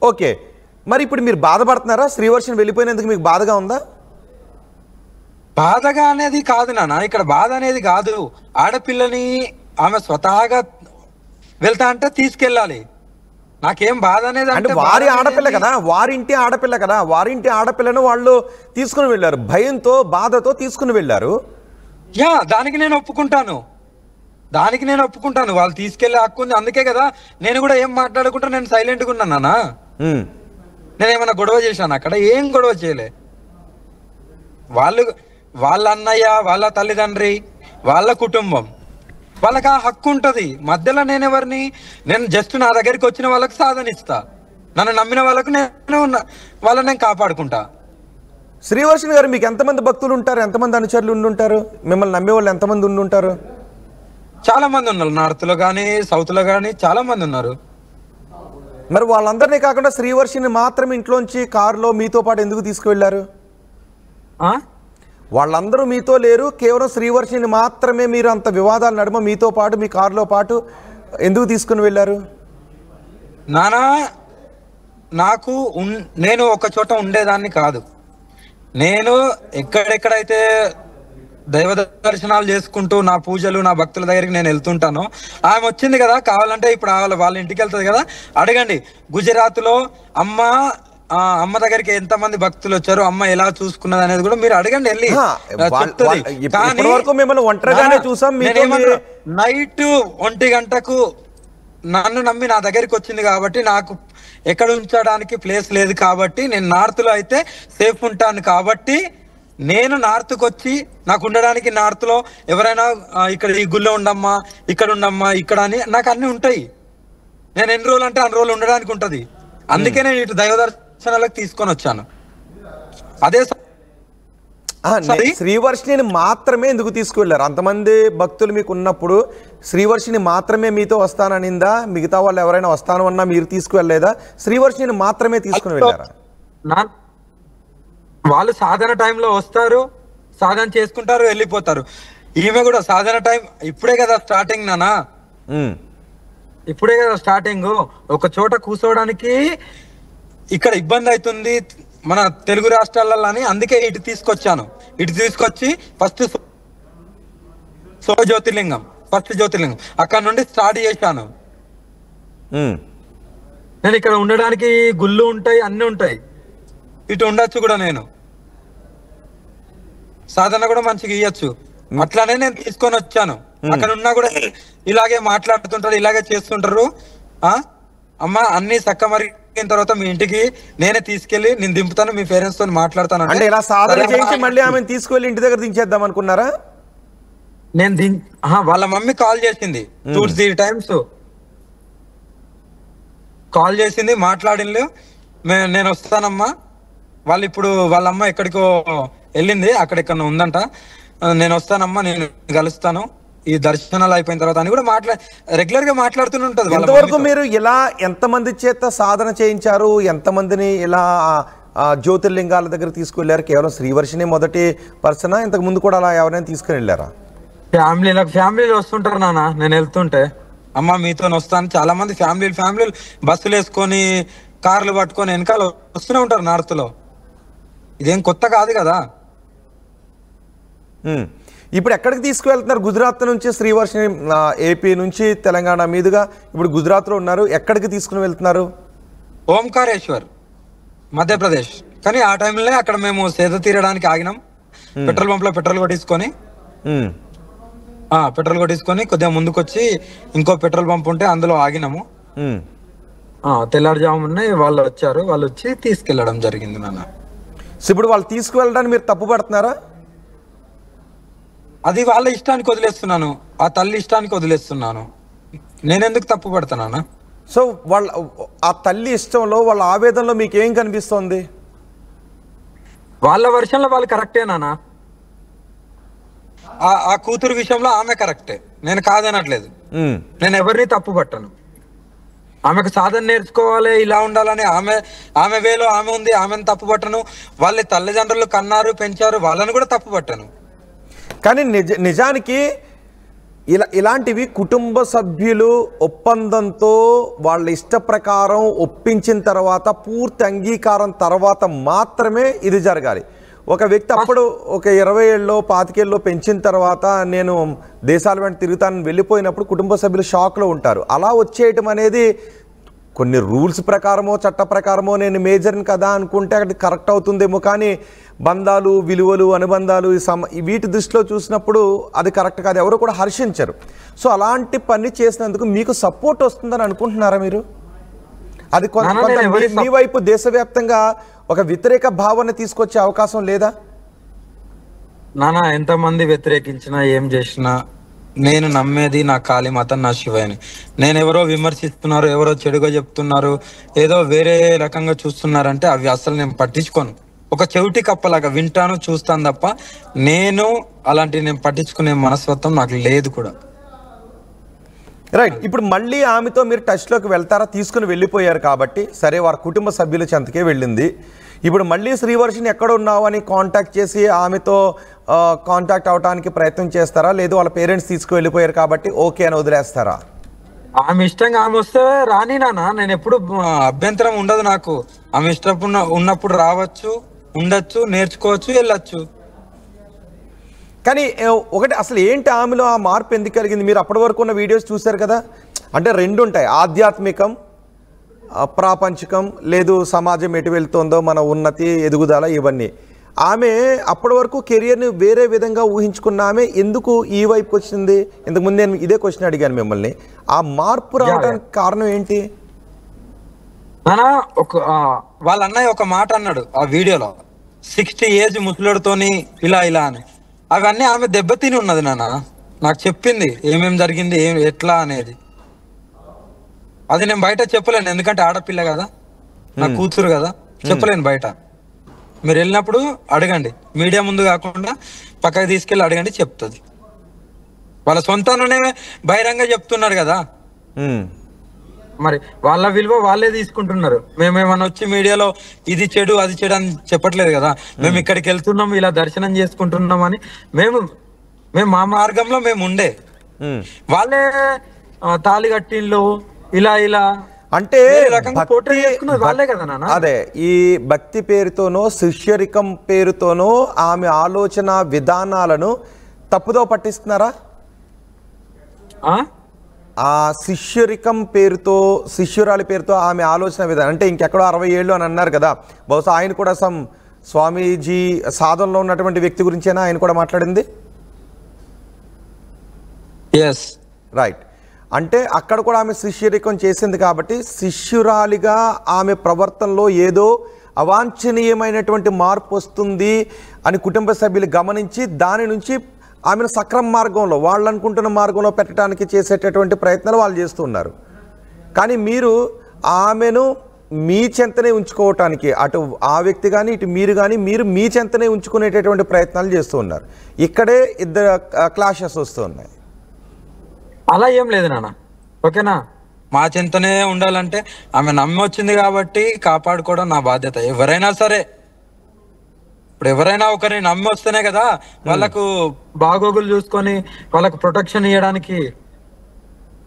ఓకే, మరి ఇప్పుడు మీరు బాధపడుతున్నారా? శ్రీవర్షిని వెళ్ళిపోయినందుకు మీకు బాధగా ఉందా? బాధగా అనేది కాదు నాన్న, ఇక్కడ బాధ అనేది కాదు. ఆడపిల్లని ఆమె స్వతహాగా వెళ్తా అంటే తీసుకెళ్ళాలి. నాకేం బాధ అనేది అంటే వారి ఆడపిల్ల కదా, వారింటి ఆడపిల్ల కదా, వారింటి ఆడపిల్లను వాళ్ళు తీసుకుని వెళ్ళారు, భయంతో బాధతో తీసుకుని వెళ్ళారు. దానికి నేను ఒప్పుకుంటాను, వాళ్ళు తీసుకెళ్లే హక్కు ఉంది. అందుకే కదా నేను కూడా ఏం మాట్లాడుకుంటా నేను సైలెంట్గా ఉన్నాను నాన్న. నేనేమన్నా గొడవ చేశాను అక్కడ? ఏం గొడవ చేయలే. వాళ్ళ అన్నయ్య, వాళ్ళ తల్లిదండ్రి, వాళ్ళ కుటుంబం, వాళ్ళకి ఆ హక్కు ఉంటది. మధ్యలో నేనెవరిని? నేను జస్ట్ నా దగ్గరికి వచ్చిన వాళ్ళకి సాధనిస్తా, నన్ను నమ్మిన వాళ్ళకు వాళ్ళని నేను కాపాడుకుంటా. శ్రీవర్షిని గారు, మీకు ఎంతమంది భక్తులు ఉంటారు, ఎంతమంది అనుచరులు ఉండుంటారు, మిమ్మల్ని నమ్మే వాళ్ళు ఎంతమంది ఉండుంటారు? చాలా మంది ఉన్నారు, నార్త్ లో కానీ సౌత్ లో కానీ చాలా మంది ఉన్నారు. మరి వాళ్ళందరినీ కాకుండా శ్రీవర్షిని మాత్రం ఇంట్లోంచి కారులో మీతో పాటు ఎందుకు తీసుకువెళ్ళారు? వాళ్ళందరూ మీతో లేరు, కేవలం శ్రీవర్షిని మాత్రమే మీరు అంత వివాదాల నడుమ మీతో పాటు మీ కారులో పాటు ఎందుకు తీసుకుని వెళ్ళారు? నానా, నేను ఒక చోట ఉండేదాన్ని కాదు. నేను ఎక్కడెక్కడైతే దైవ దర్శనాలు చేసుకుంటూ నా పూజలు, నా భక్తుల దగ్గరికి నేను వెళ్తుంటాను. ఆమె వచ్చింది కదా, కావాలంటే ఇప్పుడు వాళ్ళ ఇంటికి వెళ్తుంది కదా, అడగండి. గుజరాత్ లో అమ్మ దగ్గరికి ఎంతమంది భక్తులు వచ్చారు, అమ్మ ఎలా చూసుకున్నది అనేది కూడా మీరు అడగండి వెళ్ళి. నైట్ 1 గంటకు నన్ను నమ్మి నా దగ్గరికి వచ్చింది కాబట్టి, నాకు ఎక్కడ ఉంచడానికి ప్లేస్ లేదు కాబట్టి, నేను నార్త్ లో అయితే సేఫ్ ఉంటాను కాబట్టి నేను నార్త్కి వచ్చి నాకు ఉండడానికి నార్త్ లో ఎవరైనా ఇక్కడ ఈ గుళ్ళో ఉండమ్మా ఇక్కడ అని నాకు అన్ని ఉంటాయి. నేను ఎన్ని రోజులు అంటే అన్ని రోజులు ఉండడానికి ఉంటది. అందుకే నేను ఇటు దైవ దర్శనాలకు తీసుకొని వచ్చాను. అదే శ్రీవర్షిని మాత్రమే ఎందుకు తీసుకువెళ్ళారు? అంతమంది భక్తులు మీకు ఉన్నప్పుడు శ్రీవర్షిని మాత్రమే మీతో వస్తాననిందా? మిగతా వాళ్ళు ఎవరైనా వస్తాను అన్నా మీరు తీసుకువెళ్ళలేదా? శ్రీవర్షిని మాత్రమే తీసుకుని వెళ్ళారా? వాళ్ళు సాధన టైంలో వస్తారు, సాధన చేసుకుంటారు, వెళ్ళిపోతారు. ఈమె కూడా సాధన టైం ఇప్పుడే కదా స్టార్టింగ్ నానా, ఇప్పుడే కదా స్టార్టింగ్. ఒక చోట కూర్చోవడానికి ఇక్కడ ఇబ్బంది అవుతుంది మన తెలుగు రాష్ట్రాలలో అని అందుకే ఇటు తీసుకొచ్చాను. ఇటు తీసుకొచ్చి ఫస్ట్ జ్యోతిర్లింగం అక్కడ నుండి స్టార్ట్ చేశాను. నేను ఇక్కడ ఉండడానికి గుళ్ళు ఉంటాయి, అన్ని ఉంటాయి, ఇటు ఉండొచ్చు కూడా, నేను సాధన కూడా మంచిగా ఇయ్యొచ్చు. అట్లానే నేను తీసుకొని వచ్చాను. అక్కడ ఉన్నా కూడా ఇలాగే మాట్లాడుతుంటారు, ఇలాగే చేస్తుంటారు. అమ్మ అన్ని చక్క మరిగిన తర్వాత మీ ఇంటికి నేనే తీసుకెళ్లి నేను దింపుతాను, మీ పేరెంట్స్ తో మాట్లాడతాను అంటే ఇలా సాధన చేయించి మళ్ళీ ఆమెను తీసుకెళ్లి ఇంటి దగ్గర దించేద్దాం అనుకున్నారా? నేను వాళ్ళ మమ్మీ కాల్ చేసింది 2-3 times కాల్ చేసింది, మాట్లాడింది. నేను వస్తానమ్మా, వాళ్ళు ఇప్పుడు వాళ్ళ అమ్మ ఎక్కడికో వెళ్ళింది, అక్కడెక్కడ ఉందంట, నేను వస్తానమ్మా, నేను కలుస్తాను ఈ దర్శనాలు అయిపోయిన తర్వాత అని కూడా రెగ్యులర్ గా మాట్లాడుతూనే ఉంటది. ఎంతవరకు మీరు ఇలా ఎంతమంది చేత సాధన చేయించారు? ఎంతమందిని ఇలా జ్యోతిర్లింగాల దగ్గర తీసుకువెళ్ళారు? కేవలం శ్రీవర్షిని మొదటి పర్సనా? ఇంతకు ముందు కూడా అలా ఎవరైనా తీసుకుని వెళ్ళారా? ఫ్యామిలీలు వస్తుంటారు నాన్న. నేను వెళ్తుంటే అమ్మ మీతో వస్తాను, చాలా మంది ఫ్యామిలీలు బస్సులు వేసుకొని కార్లు పట్టుకొని వెనకాల వస్తూనే ఉంటారు నార్త్ లో. ఇదేం కొత్త కాదు కదా. ఇప్పుడు ఎక్కడికి తీసుకువెళ్తున్నారు? గుజరాత్ నుంచి శ్రీవర్షిని, ఏపీ నుంచి తెలంగాణ మీదుగా ఇప్పుడు గుజరాత్ లో ఉన్నారు. ఎక్కడికి తీసుకుని వెళ్తున్నారు? ఓంకారేశ్వర్, మధ్యప్రదేశ్. కానీ ఆ టైంలో అక్కడ మేము సేద తీరడానికి ఆగినాం. పెట్రోల్ పంప్ లో పెట్రోల్ కొట్టించుకొని కొద్దిగా ముందుకు వచ్చి ఇంకో పెట్రోల్ పంప్ ఉంటే అందులో ఆగినాము. తెల్లారుజామునే వాళ్ళు వచ్చారు, వాళ్ళు వచ్చి తీసుకెళ్లడం జరిగింది నాన్న. ఇప్పుడు వాళ్ళు తీసుకువెళ్ళడానికి మీరు తప్పు పడుతున్నారా? అది వాళ్ళ ఇష్టానికి వదిలేస్తున్నాను, ఆ తల్లి ఇష్టానికి వదిలేస్తున్నాను. నేనెందుకు తప్పు పడతానా? సో వాళ్ళ ఆ తల్లి ఇష్టంలో, వాళ్ళ ఆవేదనలో మీకు ఏం కనిపిస్తోంది? వాళ్ళ వర్షంలో వాళ్ళు కరెక్టే నాన్న. ఆ కూతురు విషయంలో ఆమె కరెక్టే, నేను కాదనట్లేదు. నేను ఎవరిని తప్పు పట్టను. ఆమెకు సాధన నేర్చుకోవాలి, ఇలా ఉండాలని ఆమె వేలో ఆమె ఉంది, ఆమెను తప్పు పట్టను. వాళ్ళ తల్లిదండ్రులు కన్నారు, పెంచారు, వాళ్ళని కూడా తప్పు పట్టను. కానీ నిజానికి ఇలాంటివి కుటుంబ సభ్యులు ఒప్పందంతో వాళ్ళ ఇష్ట ప్రకారం ఒప్పించిన తర్వాత, పూర్తి అంగీకారం తర్వాత మాత్రమే ఇది జరగాలి. ఒక వ్యక్తి అప్పుడు ఒక 20 ఏళ్ళలో 25 ఏళ్ళలో పెంచిన తర్వాత నేను దేశాల వెంట తిరుగుతానని వెళ్ళిపోయినప్పుడు కుటుంబ సభ్యులు షాక్లో ఉంటారు. అలా వచ్చేయటం అనేది కొన్ని రూల్స్ ప్రకారమో చట్ట ప్రకారమో నేను మేజర్ని కదా అనుకుంటే అది కరెక్ట్ అవుతుందేమో, కానీ బంధాలు, విలువలు, అనుబంధాలు వీటి దృష్టిలో చూసినప్పుడు అది కరెక్ట్ కాదు, ఎవరు కూడా హర్షించరు. సో అలాంటి పని చేసినందుకు మీకు సపోర్ట్ వస్తుందని అనుకుంటున్నారా మీరు? అది కొంత మీ వైపు దేశవ్యాప్తంగా ఒక వ్యతిరేక భావన తీసుకొచ్చే అవకాశం లేదా? నానా ఎంతమంది వ్యతిరేకించినా ఏం చేసినా నేను నమ్మేది నా కాళీ మాత, నా శివయ్యని. నేను ఎవరో విమర్శిస్తున్నారు, ఎవరో చెడుగా చెప్తున్నారు, ఏదో వేరే రకంగా చూస్తున్నారంటే అవి అసలు నేను పట్టించుకోను. ఒక చెవిటి కప్పలాగా వింటాను, చూస్తాను తప్ప నేను నేను పట్టించుకునే మనస్తత్వం నాకు లేదు కూడా. రైట్. ఇప్పుడు మళ్ళీ ఆమెతో మీరు టచ్లోకి వెళ్తారా? తీసుకుని వెళ్ళిపోయారు కాబట్టి సరే, వారి కుటుంబ సభ్యుల చెంతకే వెళ్ళింది. ఇప్పుడు మళ్ళీ శ్రీవర్షిని ఎక్కడ ఉన్నావు అని కాంటాక్ట్ చేసి ఆమెతో కాంటాక్ట్ అవడానికి ప్రయత్నం చేస్తారా? లేదు వాళ్ళ పేరెంట్స్ తీసుకువెళ్ళిపోయారు కాబట్టి ఓకే అని వదిలేస్తారా? ఆమె ఇష్టంగా ఆమె వస్తే రాని నాన్న, నేను ఎప్పుడు అభ్యంతరం ఉండదు నాకు. ఆమె ఇష్టం ఉన్నప్పుడు రావచ్చు, ఉండొచ్చు, నేర్చుకోవచ్చు, వెళ్ళొచ్చు. కానీ ఒకటి, అసలు ఏంటి ఆమెలో ఆ మార్పు ఎందుకు కలిగింది? మీరు అప్పటి వరకు ఉన్న వీడియోస్ చూశారు కదా, అంటే రెండు ఉంటాయి, ఆధ్యాత్మికం, ప్రాపంచికం, లేదు సమాజం ఎటు వెళ్తుందో, మన ఉన్నతి, ఎదుగుదల, ఇవన్నీ. ఆమె అప్పటి వరకు కెరియర్ని వేరే విధంగా ఊహించుకున్న ఆమె ఎందుకు ఈ వైపుకి వచ్చింది? ఇంతకుముందు నేను ఇదే క్వశ్చన్ అడిగాను మిమ్మల్ని. ఆ మార్పు రావడానికి కారణం ఏంటి? వాళ్ళ అన్నయ్య ఒక మాట అన్నాడు ఆ వీడియోలో, 60 ఏజ్ ముసలుడితోని ఇలా ఇలా అని అవన్నీ ఆమె దెబ్బతిని ఉన్నది నాన్న. నాకు చెప్పింది ఏమేం జరిగింది ఎట్లా అనేది. అది నేను బయట చెప్పలేను, ఎందుకంటే ఆడపిల్ల కదా, నా కూతురు కదా, చెప్పలేను బయట. మీరు వెళ్ళినప్పుడు అడగండి, మీడియా ముందు కాకుండా పక్కకి తీసుకెళ్ళి అడగండి, చెప్తుంది. వాళ్ళ సొంతంలోనే బహిరంగ చెప్తున్నారు కదా, మరి వాళ్ళ విలువ వాళ్ళే తీసుకుంటున్నారు. మేమేమన్నా వచ్చి మీడియాలో ఇది చెడు అది చెడు అని చెప్పట్లేదు కదా. మేము ఇక్కడికి వెళ్తున్నాం, ఇలా దర్శనం చేసుకుంటున్నాం అని మేము మా మార్గంలో మేము ఉండే. వాళ్ళే తాళి కట్టిళ్ళు ఇలా ఇలా అంటే వాళ్ళే కదా నాన్న. అదే ఈ భక్తి పేరుతోనో శిష్యరికం పేరుతోనో ఆమె ఆలోచన విధానాలను తప్పుదో పట్టిస్తున్నారా? ఆ శిష్యరికం పేరుతో శిష్యురాలి పేరుతో ఆమె ఆలోచన విధానం అంటే ఇంకెక్కడో 60 ఏళ్ళు అని అన్నారు కదా, బహుశా ఆయన కూడా స్వామీజీ సాధనలో ఉన్నటువంటి వ్యక్తి గురించేనా ఆయన కూడా మాట్లాడింది? రైట్. అంటే అక్కడ కూడా ఆమె శిష్యరికం చేసింది కాబట్టి శిష్యురాలిగా ఆమె ప్రవర్తనలో ఏదో అవాంఛనీయమైనటువంటి మార్పు వస్తుంది అని కుటుంబ సభ్యులు గమనించి దాని నుంచి ఆమెను సక్రమ మార్గంలో వాళ్ళు అనుకుంటున్న మార్గంలో పెట్టడానికి చేసేటటువంటి ప్రయత్నాలు వాళ్ళు చేస్తున్నారు. కానీ మీరు ఆమెను మీ చెంతనే ఉంచుకోవటానికి అటు ఆ వ్యక్తి కానీ ఇటు మీరు కానీ మీరు మీ చెంతనే ఉంచుకునేటటువంటి ప్రయత్నాలు చేస్తూ ఉన్నారు. ఇక్కడే ఇద్దరు క్లాషెస్ వస్తూ ఉన్నాయి. అలా ఏం లేదు నాన్న, ఓకేనా? మా చింతనే ఉండాలంటే ఆమె నమ్మి వచ్చింది కాబట్టి కాపాడుకోవడం నా బాధ్యత. ఎవరైనా సరే, ఇప్పుడు ఎవరైనా ఒకరిని నమ్మి వస్తేనే కదా వాళ్ళకు బాగోగులు చూసుకొని వాళ్ళకు ప్రొటెక్షన్ ఇవ్వడానికి.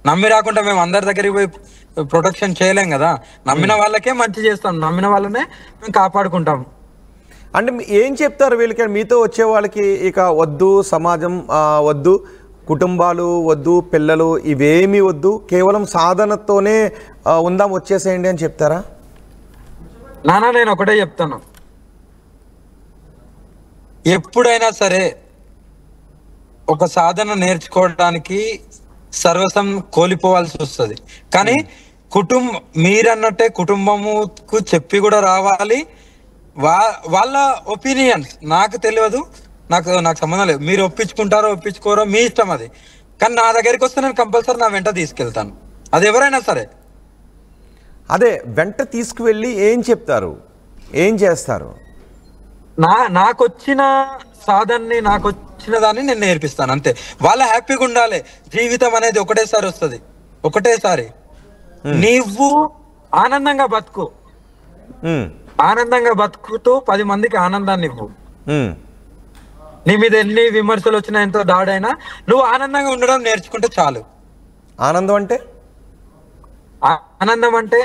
నమ్మి రాకుండా మేము అందరి దగ్గరికి పోయి ప్రొటెక్షన్ చేయలేం కదా. నమ్మిన వాళ్ళకే మంచి చేస్తాం, నమ్మిన వాళ్ళనే మేము కాపాడుకుంటాం. అంటే ఏం చెప్తారు వీళ్ళకి, మీతో వచ్చే వాళ్ళకి? ఇక వద్దు, సమాజం వద్దు, కుటుంబాలు వద్దు, పిల్లలు ఇవేమీ వద్దు, కేవలం సాధనతోనే ఉందాం, వచ్చేసేయండి అని చెప్తారా? నానా నేను ఒకటే చెప్తాను, ఎప్పుడైనా సరే ఒక సాధన నేర్చుకోవడానికి సర్వసం కోల్పోవాల్సి వస్తుంది. కానీ మీరన్నట్టే కుటుంబముకు చెప్పి కూడా రావాలి. వాళ్ళ ఒపీనియన్స్ నాకు తెలియదు, నాకు సంబంధం లేదు. మీరు ఒప్పించుకుంటారో ఒప్పించుకోరో మీ ఇష్టం అది. కానీ నా దగ్గరికి వస్తే నేను కంపల్సరీ నా వెంట తీసుకెళ్తాను, అది ఎవరైనా సరే. అదే వెంట తీసుకువెళ్ళి ఏం చెప్తారు, ఏం చేస్తారు? నాకు వచ్చిన సాధనని, నాకు వచ్చిన దాన్ని నేను నేర్పిస్తాను, అంతే. వాళ్ళ హ్యాపీగా ఉండాలి. జీవితం అనేది ఒకటేసారి వస్తుంది, ఒకటేసారి. నీవు ఆనందంగా బతుకు, ఆనందంగా బతుకుతూ 10 మందికి ఆనందాన్ని ఇవ్వు. నీ మీద ఎన్ని విమర్శలు వచ్చినా, ఎంతో దాడైనా నువ్వు ఆనందంగా ఉండడం నేర్చుకుంటే చాలు. ఆనందం అంటే ఆనందం అంటే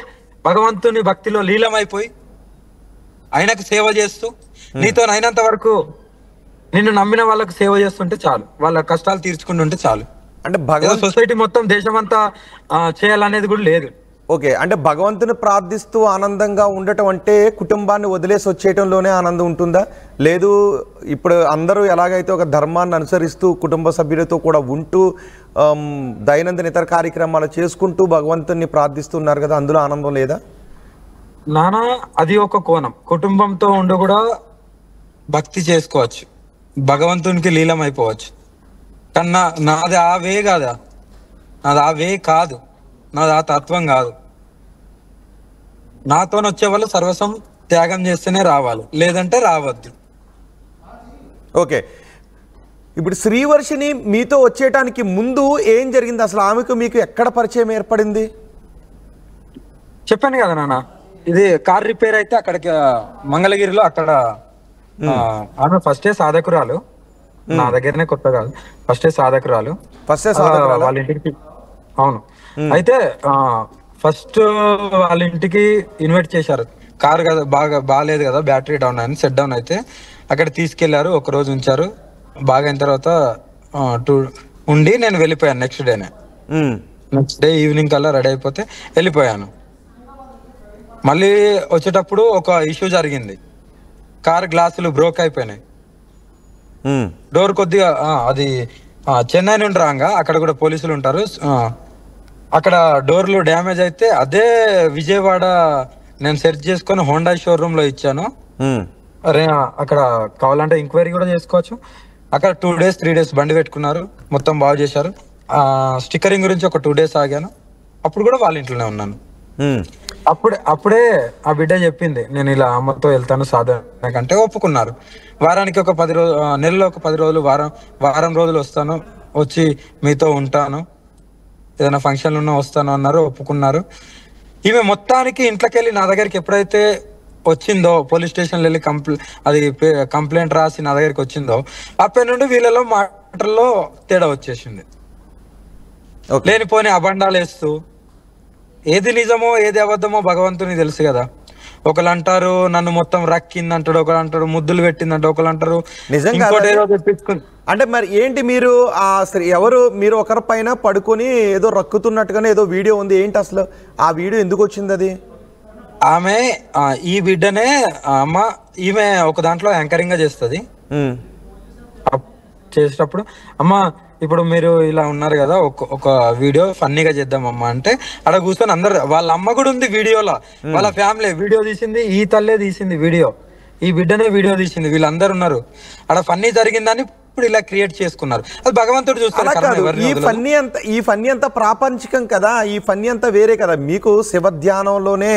భగవంతుని భక్తిలో లీలమైపోయి ఆయనకు సేవ చేస్తూ నీతో అయినంత వరకు నిన్ను నమ్మిన వాళ్ళకు సేవ చేస్తుంటే చాలు, వాళ్ళ కష్టాలు తీర్చుకుంటుంటే చాలు. అంటే సొసైటీ మొత్తం దేశమంతా చేయాలనేది కూడా లేదు. ఓకే, అంటే భగవంతుని ప్రార్థిస్తూ ఆనందంగా ఉండటం అంటే కుటుంబాన్ని వదిలేసి వచ్చేయటంలోనే ఆనందం ఉంటుందా? లేదు, ఇప్పుడు అందరూ ఎలాగైతే ఒక ధర్మాన్ని అనుసరిస్తూ కుటుంబ సభ్యులతో కూడా ఉంటూ దైనందిన ఇతర కార్యక్రమాలు చేసుకుంటూ భగవంతుని ప్రార్థిస్తున్నారు కదా, అందులో ఆనందం లేదా? నానా అది ఒక కోణం. కుటుంబంతో ఉండి కూడా భక్తి చేసుకోవచ్చు, భగవంతునికి లీలం అయిపోవచ్చు. కన్నా నాది ఆ వే కాదా, నాది ఆ వే కాదు, నాది ఆ తత్వం కాదు. నాతో వచ్చే వాళ్ళు సర్వస్వం త్యాగం చేస్తేనే రావాలి, లేదంటే రావద్దు. ఓకే, ఇప్పుడు శ్రీవర్షిని మీతో వచ్చేయటానికి ముందు ఏం జరిగింది అసలు? ఆమెకు మీకు ఎక్కడ పరిచయం ఏర్పడింది? చెప్పాను కదా నాన్న, ఇది కార్ రిపేర్ అయితే అక్కడికి మంగళగిరిలో అక్కడ ఆమె ఫస్టే సాధకురాలు, నా దగ్గరనే కొత్త కాదు, ఫస్టే సాధకురాలు. వాళ్ళ ఇంటికి, అవును. అయితే ఫస్ట్ వాళ్ళ ఇంటికి ఇన్వైట్ చేశారు. కారు కదా బాగాలేదు కదా, బ్యాటరీ డౌన్ అని, సెట్ డౌన్ అయితే అక్కడ తీసుకెళ్లారు, ఒక రోజు ఉంచారు. బాగా అయిన తర్వాత ఉండి నేను వెళ్ళిపోయాను. నెక్స్ట్ డే ఈవినింగ్ కల్లా రెడీ అయిపోతే వెళ్ళిపోయాను. మళ్ళీ వచ్చేటప్పుడు ఒక ఇష్యూ జరిగింది, కార్ గ్లాసులు బ్రోక్ అయిపోయినాయి. డోర్ కొద్దిగా అది చెన్నై నుండి రాగా, అక్కడ కూడా పోలీసులు ఉంటారు, అక్కడ డోర్లు డ్యామేజ్ అయితే అదే విజయవాడ నేను సెర్చ్ చేసుకొని హోండా షోరూమ్ లో ఇచ్చాను. అరే అక్కడ కావాలంటే ఎంక్వైరీ కూడా చేసుకోవచ్చు. అక్కడ 2 days 3 days బండి పెట్టుకున్నారు, మొత్తం బాగు చేశారు. స్టిక్కరింగ్ గురించి ఒక 2 days ఆగాను, అప్పుడు కూడా వాళ్ళ ఇంట్లోనే ఉన్నాను. అప్పుడే ఆ బిడ్డ చెప్పింది నేను ఇలా అమ్మతో వెళ్తాను సాధన కంటే ఒప్పుకున్నారు. వారానికి ఒక 10 రోజులు, నెలలో ఒక 10 రోజులు, వారం రోజులు వస్తాను, వచ్చి మీతో ఉంటాను, ఏదైనా ఫంక్షన్లు ఉన్నా వస్తాను అన్నారు, ఒప్పుకున్నారు. ఈమె మొత్తానికి ఇంట్లోకి వెళ్ళి నా దగ్గరికి ఎప్పుడైతే వచ్చిందో, పోలీస్ స్టేషన్లో వెళ్ళి కంప్లైంట్ రాసి నా దగ్గరికి వచ్చిందో, అప్పటి నుండి వీళ్ళలో మాటల్లో తేడా వచ్చేసింది. లేనిపోని అబండాలు వేస్తూ, ఏది నిజమో ఏది అబద్ధమో భగవంతుని తెలుసు కదా. ఒకళ్ళు అంటారు నన్ను మొత్తం రక్కింది అంటాడు, ఒకళ్ళు అంటారు ముద్దులు పెట్టిందంట, ఒకళ్ళు అంటారు ఇంకోటి ఏదో తెప్పించుకుని. అంటే మరి ఏంటి మీరు ఎవరు మీరు ఒకరి పైన పడుకొని ఏదో రక్కుతున్నట్టుగానే ఏదో వీడియో ఉంది, ఏంటి అసలు ఆ వీడియో ఎందుకు వచ్చింది? అది ఆమె ఈ బిడ్డనే అమ్మ, ఈమె ఒక దాంట్లో యాంకరింగ్ గా చేస్తుంది. చేసేటప్పుడు అమ్మ ఇప్పుడు మీరు ఇలా ఉన్నారు కదా, ఒక వీడియో ఫన్నీగా చేద్దామమ్మా అంటే అక్కడ కూర్చొని అందరు, వాళ్ళ అమ్మ కూడా ఉంది వీడియోలో, వాళ్ళ ఫ్యామిలీ వీడియో తీసింది, ఈ తల్లే తీసింది వీడియో, ఈ బిడ్డనే వీడియో తీసింది, వీళ్ళందరూ ఉన్నారు. అక్కడ ఫన్నీ జరిగిందని ఇప్పుడు ఇలా క్రియేట్ చేసుకున్నారు. అది భగవంతుడు చూస్తారు. ఈ ఫన్నీ అంతా ప్రాపంచికం కదా, ఈ ఫన్నీ అంతా వేరే కదా. మీకు శివ ధ్యానంలోనే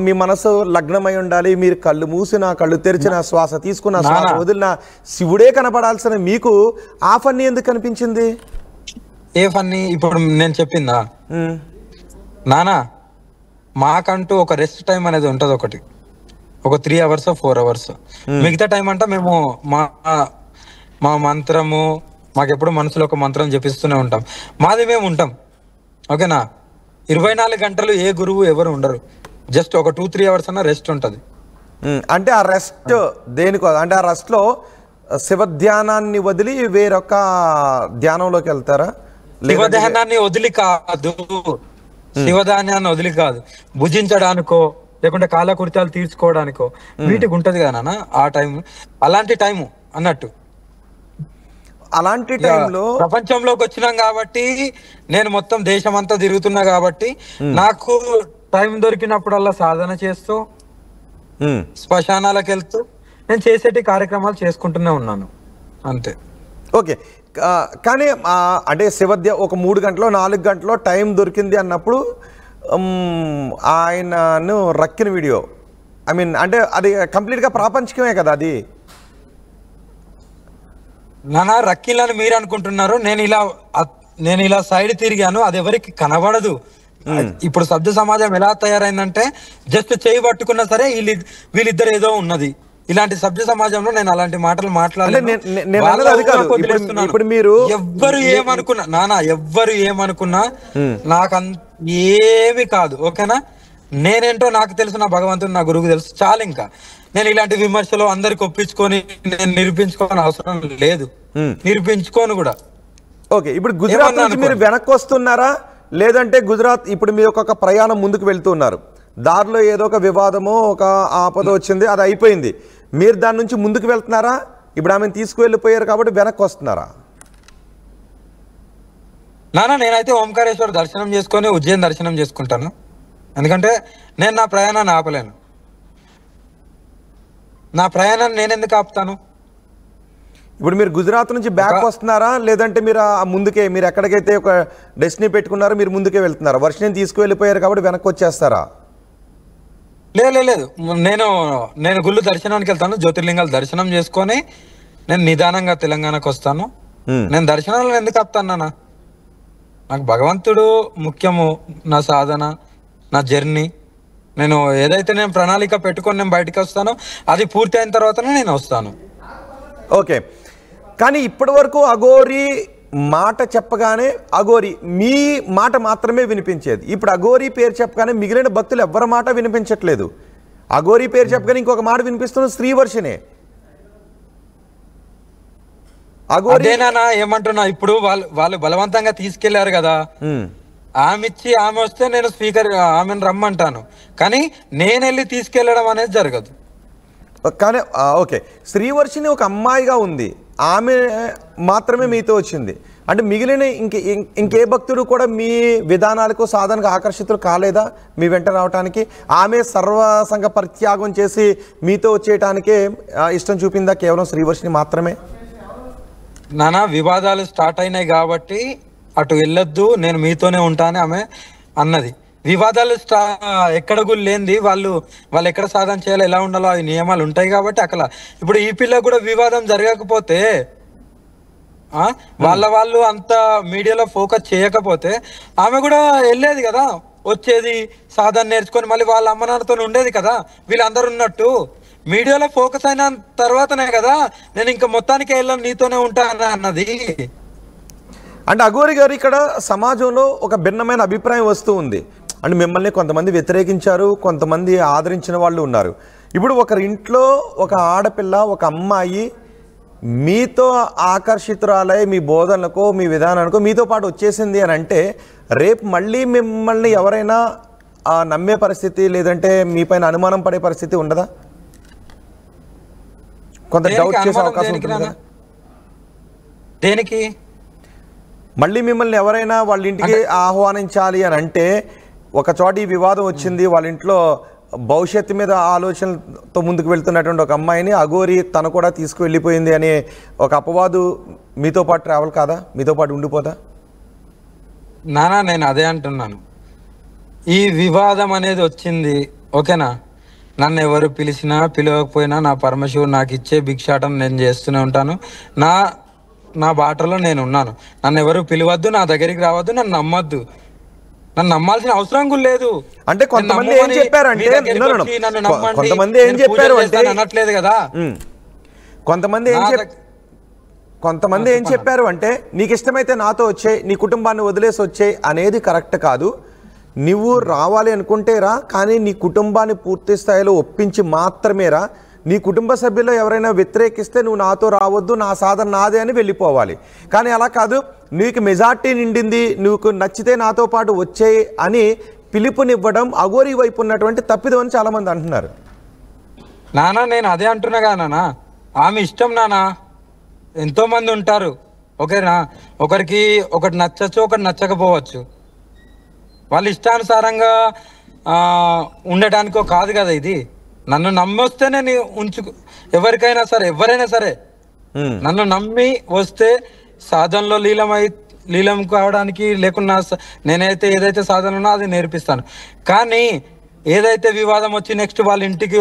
మీ మనసు లగ్నమై ఉండాలి, మీరు కళ్ళు మూసిన కళ్ళు తెరిచిన శ్వాస తీసుకున్న శ్వాస వదిలిన శివుడే కనపడాల్సిన మీకు ఆ ఫన్నీ ఎందుకు కనిపించింది? A funny? ఇప్పుడు నేను చెప్పిందా నానా, మాకంటూ ఒక రెస్ట్ టైం అనేది ఉంటది, ఒక 3 hours 4 hours. మిగతా టైం అంతా మేము మా మంత్రము, మాకెప్పుడు మనసులో ఒక మంత్రం జపిస్తూనే ఉంటాం, మాది మేము ఉంటాం. ఓకేనా? 24 గంటలు ఏ గురువు ఎవరు ఉండరు, జస్ట్ ఒక 2-3 hours అన్న రెస్ట్ ఉంటుంది. అంటే ఆ రెస్ట్ దేనికో, అంటే ఆ రెస్ట్ లో శివ ధ్యానాన్ని వదిలి వేరొక ధ్యానంలోకి వెళ్తారా? శివధ్యానాన్ని వదిలి కాదు, శివధాన్యాన్ని వదిలి కాదు, భుజించడానికో లేకుంటే కాలకృత్యాలు తీర్చుకోవడానికో వీటికి ఉంటది కదా నాన్న ఆ టైం. అలాంటి టైము అన్నట్టు. అలాంటి టైంలో ప్రపంచంలోకి వచ్చినాం కాబట్టి, నేను మొత్తం దేశం అంతా తిరుగుతున్నా కాబట్టి, నాకు టైం దొరికినప్పుడల్లా సాధన చేస్తూ, శ్మశానాలకు వెళ్తూ, నేను చేసేటి కార్యక్రమాలు చేసుకుంటూనే ఉన్నాను, అంతే. ఓకే. కానీ అంటే శివధ్య ఒక 3 గంటలో 4 గంటలో టైం దొరికింది అన్నప్పుడు ఆయనను రక్కిన వీడియో, ఐ మీన్ అంటే అది కంప్లీట్గా ప్రాపంచికమే కదా అది. నానా రక్కిలని మీరు అనుకుంటున్నారు, నేను ఇలా సైడ్ తిరిగాను, అది ఎవరికి కనబడదు. ఇప్పుడు సభ్య సమాజం ఎలా తయారైందంటే జస్ట్ చేయి పట్టుకున్నా సరే వీళ్ళిద్దరు ఏదో ఉన్నది. ఇలాంటి సభ్య సమాజంలో నేను అలాంటి మాటలు మాట్లాడలేదు. ఎవ్వరు ఏమనుకున్నా నానా, ఎవ్వరు ఏమనుకున్నా నాకు ఏమి కాదు. ఓకేనా? నేనేంటో నాకు తెలుసు, నా భగవంతుడు నా గురువుకు తెలుసు, చాలు. ఇంకా నేను ఇలాంటి విమర్శలు అందరికి ఒప్పించుకొని నేను నిరూపించుకోని అవసరం లేదు, నిరూపించుకోను కూడా. ఓకే. ఇప్పుడు గుజరాత్ నుంచి మీరు వెనక్కి వస్తున్నారా, లేదంటే గుజరాత్ ఇప్పుడు మీరు ఒక ప్రయాణం ముందుకు వెళ్తున్నారు, దారిలో ఏదో ఒక వివాదమో ఒక ఆపద వచ్చింది, అది అయిపోయింది, మీరు దాని నుంచి ముందుకు వెళ్తున్నారా? ఇప్పుడు ఆమెను తీసుకువెళ్ళిపోయారు కాబట్టి వెనక్కి వస్తున్నారా? నానా నేనైతే ఓంకారేశ్వర దర్శనం చేసుకొని ఉజ్జయిన్ దర్శనం చేసుకుంటాను, ఎందుకంటే నేను నా ప్రయాణాన్ని ఆపలేను. నా ప్రయాణాన్ని నేను ఎందుకు ఆపుతాను? ఇప్పుడు మీరు గుజరాత్ నుంచి బ్యాక్ వస్తున్నారా, లేదంటే మీరు ముందుకే, మీరు ఎక్కడికైతే ఒక డెస్టినీ పెట్టుకున్నారో మీరు ముందుకే వెళ్తున్నారా? వర్షం తీసుకువెళ్ళిపోయారు కాబట్టి వెనక్కి వచ్చేస్తారా? లేదు, నేను గుళ్ళు దర్శనానికి వెళ్తాను, జ్యోతిర్లింగాలు దర్శనం చేసుకొని నేను నిదానంగా తెలంగాణకు వస్తాను. నేను దర్శనాలను ఎందుకు ఆపుతాను నాన్న? నాకు భగవంతుడు ముఖ్యము, నా సాధన, నా జర్నీ. నేను ఏదైతే నేను ప్రణాళిక పెట్టుకొని నేను బయటకు వస్తానో అది పూర్తి అయిన తర్వాతనే నేను వస్తాను. ఓకే. కానీ ఇప్పటి వరకు అఘోరి మాట చెప్పగానే అఘోరి మీ మాట మాత్రమే వినిపించేది. ఇప్పుడు అఘోరి పేరు చెప్పగానే మిగిలిన భక్తులు ఎవ్వరి మాట వినిపించట్లేదు. అఘోరి పేరు చెప్పగానే ఇంకొక మాట వినిపిస్తున్న శ్రీవర్షినే. అదేనా ఏమంటున్నా, ఇప్పుడు వాళ్ళు బలవంతంగా తీసుకెళ్లారు కదా, ఆమె ఇచ్చి ఆమె వస్తే నేను స్పీకర్ ఆమెను రమ్మంటాను, కానీ నేను వెళ్ళి తీసుకెళ్లడం అనేది జరగదు. కానీ ఓకే, శ్రీవర్షిని ఒక అమ్మాయిగా ఉంది, ఆమె మాత్రమే మీతో వచ్చింది. అంటే మిగిలిన ఇంకే భక్తుడు కూడా మీ విధానాలకు సాధనకు ఆకర్షితులు కాలేదా మీ వెంట రావటానికి? ఆమె సర్వసంగ పరిత్యాగం చేసి మీతో వచ్చేయటానికే ఇష్టం చూపిందా కేవలం శ్రీవర్షిని మాత్రమే? నానా వివాదాలు స్టార్ట్ అయినాయి కాబట్టి అటు వెళ్ళొద్దు, నేను మీతోనే ఉంటానని ఆమె అన్నది. వివాదాలు ఎక్కడ కూడా లేనిది వాళ్ళు ఎక్కడ సాధన చేయాలో ఎలా ఉండాలో అవి నియమాలు ఉంటాయి కాబట్టి అక్కడ ఇప్పుడు ఈ పిల్ల కూడా వివాదం జరగకపోతే వాళ్ళు అంత మీడియాలో ఫోకస్ చేయకపోతే ఆమె కూడా వెళ్ళేది కదా, వచ్చేది సాధన నేర్చుకొని మళ్ళీ వాళ్ళ అమ్మ నాన్నతో ఉండేది కదా వీళ్ళందరూ ఉన్నట్టు. మీడియాలో ఫోకస్ అయిన తర్వాతనే కదా నేను ఇంకా మొత్తానికి వెళ్ళాను నీతోనే ఉంటాను అన్నది. అంటే అఘోరి గారు ఇక్కడ సమాజంలో ఒక భిన్నమైన అభిప్రాయం వస్తూ ఉంది. అంటే మిమ్మల్ని కొంతమంది వ్యతిరేకించారు, కొంతమంది ఆదరించిన వాళ్ళు ఉన్నారు. ఇప్పుడు ఒకరి ఇంట్లో ఒక ఆడపిల్ల, ఒక అమ్మాయి మీతో ఆకర్షితురాలై మీ బోధనలకో మీ విధానానికో మీతో పాటు వచ్చేసింది అని అంటే రేపు మళ్ళీ మిమ్మల్ని ఎవరైనా నమ్మే పరిస్థితి లేదంటే మీ పైన అనుమానం పడే పరిస్థితి ఉండదా? కొంత డౌట్ చేసే అవకాశం ఉంటుంది. దేనికి మళ్ళీ మిమ్మల్ని ఎవరైనా వాళ్ళ ఇంటికి ఆహ్వానించాలి అని అంటే ఒక చోట ఈ వివాదం వచ్చింది, వాళ్ళ ఇంట్లో భవిష్యత్తు మీద ఆలోచనతో ముందుకు వెళ్తున్నటువంటి ఒక అమ్మాయిని అఘోరి తను కూడా తీసుకువెళ్ళిపోయింది అనే ఒక అపవాదు మీతో పాటు ట్రావెల్ కాదా, మీతో పాటు ఉండిపోదా? నానా నేను అదే అంటున్నాను, ఈ వివాదం అనేది వచ్చింది ఓకేనా, నన్ను ఎవరు పిలిచినా పిలవకపోయినా నా పరమశివుడు నాకు ఇచ్చే భిక్షాటం నేను చేస్తూనే ఉంటాను. నా బాటలో నేను ఉన్నాను. నన్ను ఎవరు పిలవద్దు, నా దగ్గరికి రావద్దు, నన్ను నమ్మద్దు, నన్ను నమ్మాల్సిన అవసరం కూడా లేదు. అంటే కొంతమంది ఏం చెప్పారు అంటే అనట్లేదు కదా, కొంతమంది ఏం చెప్పారు అంటే నీకు ఇష్టమైతే నాతో వచ్చే, నీ కుటుంబాన్ని వదిలేసి వచ్చే అనేది కరెక్ట్ కాదు. నువ్వు రావాలి అనుకుంటే రా, కానీ నీ కుటుంబాన్ని పూర్తి స్థాయిలో ఒప్పించి మాత్రమే రా. నీ కుటుంబ సభ్యుల్లో ఎవరైనా వ్యతిరేకిస్తే నువ్వు నాతో రావద్దు, నా సాధన నాదే అని వెళ్ళిపోవాలి. కానీ అలా కాదు, నీకు మెజార్టీ నిండింది, నీకు నచ్చితే నాతో పాటు వచ్చేయి అని పిలుపునివ్వడం అఘోరి వైపు ఉన్నటువంటి తప్పిదం అని చాలా మంది అంటున్నారు. నానా నేను అదే అంటున్నా కదా నానా, ఆమె ఇష్టం నానా. ఎంతో మంది ఉంటారు ఓకేనా, ఒకరికి ఒకటి నచ్చచ్చు, ఒకటి నచ్చకపోవచ్చు. వాళ్ళ ఇష్టానుసారంగా ఉండటానికో కాదు కదా ఇది. నన్ను నమ్మొస్తేనే నీ ఎవరైనా సరే నన్ను నమ్మి వస్తే సాధనలో లీలం కావడానికి లేకున్నా నేనైతే ఏదైతే సాధన ఉన్నా అది నేర్పిస్తాను. కానీ ఏదైతే వివాదం వచ్చి నెక్స్ట్ వాళ్ళ ఇంటికి